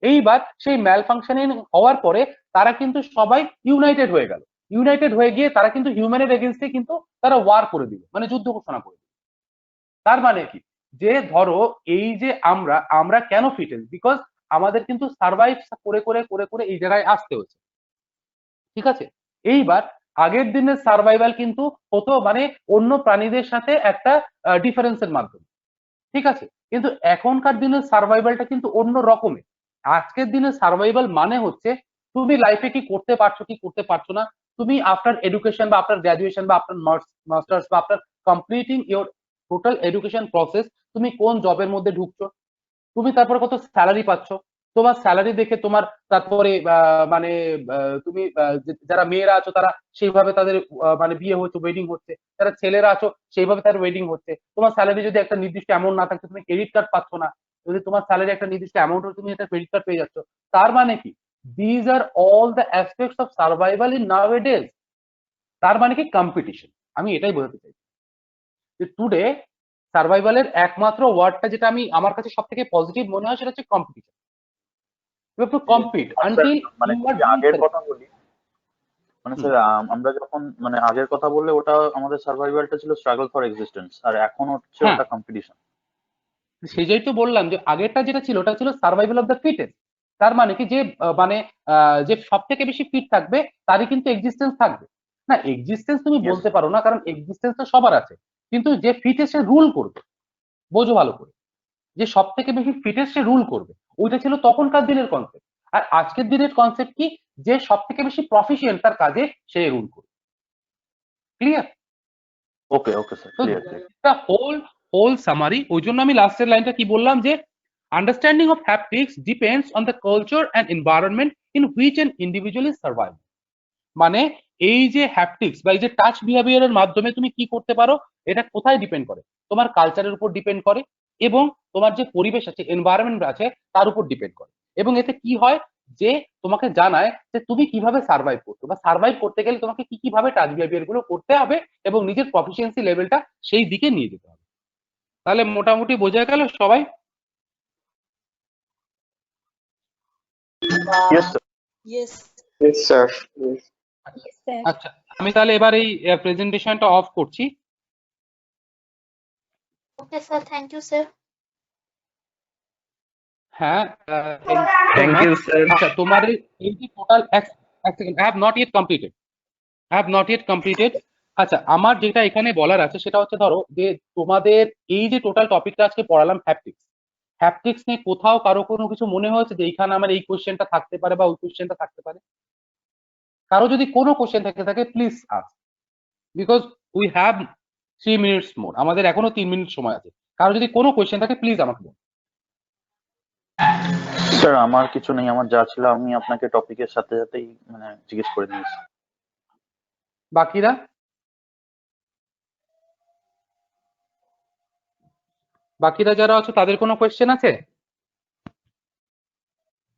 এইবার সেই ম্যাল ফাংশনিং হওয়ার পরে তারা কিন্তু সবাই ইউনাইটেড হয়ে গেল। ইউনাইটেড হয়ে গিয়ে তারা কিন্তু হিউম্যানের এগেনস্টে কিন্তু তারা ওয়ার করে দিল, মানে যুদ্ধ ঘোষণা করে দিল। তার মানে কি যে ধরো এই যে আমরা কেন ফিটেস্ট, বিকজ আমাদের কিন্তু সার্ভাইভ করে করে করে করে এই জায়গায় আসতে হচ্ছে, ঠিক আছে। এইবার আগের দিনের সার্ভাইভাল কিন্তু হতো মানে অন্য প্রাণীদের সাথে একটা ডিফারেন্সের মাধ্যমে, ঠিক আছে, কিন্তু এখনকার দিনের সার্ভাইভালটা কিন্তু অন্য রকমের। আজকের দিনের সার্ভাইভাল মানে হচ্ছে তুমি লাইফে কি করতে পারছো কি করতে পারছো না, তুমি আফটার এডুকেশন বা আফটার গ্রাজুয়েশন বা আফটার মাস্টার্স বা after completing your total education process তুমি কোন জবের মধ্যে ঢুকছো, তুমি তারপরে কত স্যালারি পাচ্ছ, তোমার স্যালারি দেখে তোমার তারপরে মানে তুমি যারা মেয়েরা আছো তারা সেইভাবে তাদের মানে বিয়ে হচ্ছে, ওয়েডিং হচ্ছে, যারা ছেলেরা আছো সেইভাবে তাদের ওয়েডিং হচ্ছে। তোমার স্যালারি যদি একটা নির্দিষ্ট অ্যামাউন্ট না থাকছে, তুমি ক্রেডিট কার্ড পাচ্ছ না। যদি তোমার স্যালারি একটা নির্দিষ্ট অ্যামাউন্ট হচ্ছে, তুমি একটা ক্রেডিট কার্ড পেয়ে যাচ্ছ। তার মানে কি, these are all the aspects of survival in nowadays. তার মানে কি, কম্পিটিশন। আমি এটাই বোঝাতে চাই যে টুডে সার্ভাইভালের একমাত্র ওয়ার্ডটা যেটা আমার কাছে সব থেকে পজিটিভ মনে হয় সেটা হচ্ছে competition. You have to compete until মানে you are যদি আগের doing কথা বলি, মানে স্যার আমরা যখন মানে আগের কথা বললে ওটা আমাদের সার্ভাইভালটা ছিল স্ট্রাগল ফর এক্সিস্টেন্স, আর এখন হচ্ছে হ্যাঁ। ওটা কম্পিটিশন। সেটাই তো বললাম যে আগেরটা যেটা ছিল ওটা ছিল সার্ভাইভাল অফ দ্য ফিটেস্ট। তার মানে কি, যে মানে যে সব থেকে বেশি ফিট থাকবে তারই কিন্তু এক্সিস্টেন্স থাকবে। না, এক্সিস্টেন্স তুমি Yes. বলতে পারো না, কারণ এক্সিস্টেন্স তো সবার আছে, কিন্তু যে ফিটেস্ট সে রুল করবে। বোঝো ভালো করে, যে সব থেকে বেশি ফিটেস্ট সে রুল করবে, ওইটা ছিল তখনকার দিনের কনসেপ্ট। আর আজকের দিনের কনসেপ্ট কি, যে সব থেকে বেশি প্রফিশিয়েন্ট তার কাজে সে রুল করবে। ক্লিয়ার? ওকে ওকে স্যার, তো ক্লিয়ার। একটা হোল সামারি। ওই জন্য আমি লাস্টের লাইনটা কি বললাম, যে understanding of haptics depends on the culture and environment in which an individual is survive. মানে এই যে হ্যাপটিক্স বা এই যে টাচ বিহেভিয়ারের মাধ্যমে তুমি কি করতে পারো, এটা কোথায় ডিপেন্ড করে? তোমার কালচারের উপর ডিপেন্ড করে, এবং তোমার যে পরিবেশ আছে, এনভায়রনমেন্ট আছে, তার উপর ডিপেন্ড করে। এবং এতে কি হয়, যে তোমাকে জানায় যে তুমি কিভাবে সার্ভাইভ করছো, বা সার্ভাইভ করতে গেলে তোমাকে কি কিভাবে টাচ বিহেভিয়ার গুলো করতে হবে, এবং নিজের প্রফিসিয়েন্সি লেভেলটা সেই দিকে নিয়ে যেতে হবে। তাহলে মোটামুটি বোঝা গেল সবাই? Yes sir. Yes. Yes, sir. Yes. Yes, sir. আচ্ছা, আমি তাহলে এবার এই প্রেজেন্টেশনটা অফ করছি। Okay, sir. Thank you, sir. হ্যাঁ, Thank you, sir. আচ্ছা, তোমার এই যে টোটাল এক second, I have not yet completed. আচ্ছা, আমার যেটা এখানে বলার আছে সেটা হচ্ছে, ধরো যে তোমাদের এই যে টোটাল টপিকটা আজকে পড়ালাম হ্যাপটিক্স নিয়ে কোথাও কারো কোনো কিছু মনে হয়েছে যে এইখানে আমার এই কোশ্চেনটা থাকতে পারে বা ওই কোশ্চেনটা থাকতে পারে? কারো যদি কোনো কোশ্চেন থাকে please ask, because we have 3 minutes more, আমাদের এখনো 3 মিনিট সময় আছে। কারো যদি কোনো কোশ্চেন থাকে প্লিজ আমাকে বলুন। স্যার আমার কিছু নেই, আমার যা ছিল আমি আপনাকে টপিকের সাথে সাথেই মানে জিজ্ঞেস করে নিয়েছি। বাকিরা যারা আছে তাদের কোনো কোয়েশ্চেন আছে?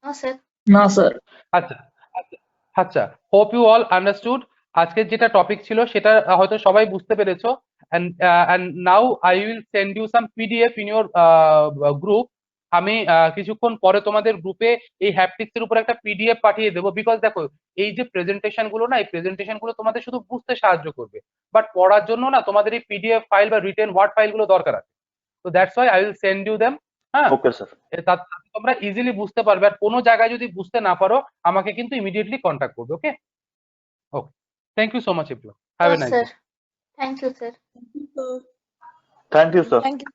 No, sir. No, sir. আচ্ছা আচ্ছা আচ্ছা, হোপ ইউ অল আন্ডারস্টুড। আজকের যেটা টপিক ছিল সেটা হয়তো সবাই বুঝতে পেরেছো। and now I will send you some PDF in your group. আমি কিছুক্ষণ পরে তোমাদের গ্রুপে এই হ্যাপটিক্স এর উপর একটা PDF পাঠিয়ে দেবো। বিকজ দেখো, এই যে প্রেজেন্টেশন গুলো না, এই প্রেজেন্টেশন গুলো তোমাদের শুধু বুঝতে সাহায্য করবে, বাট পড়ার জন্য না তোমাদের এই PDF ফাইল বা রিটেন ওয়ার্ড ফাইল গুলো দরকার আছে। তো that's why I will send you them. হ্যাঁ, ওকে স্যার। তাতে তোমরা ইজিলি বুঝতে পারবে। আর কোনো জায়গায় যদি বুঝতে না পারো আমাকে কিন্তু ইমিডিয়েটলি কন্ট্যাক্ট করবে। Okay okay, thank you so much everyone, have a No, nice sir. Day. Thank you, sir. Thank you sir. Thank you.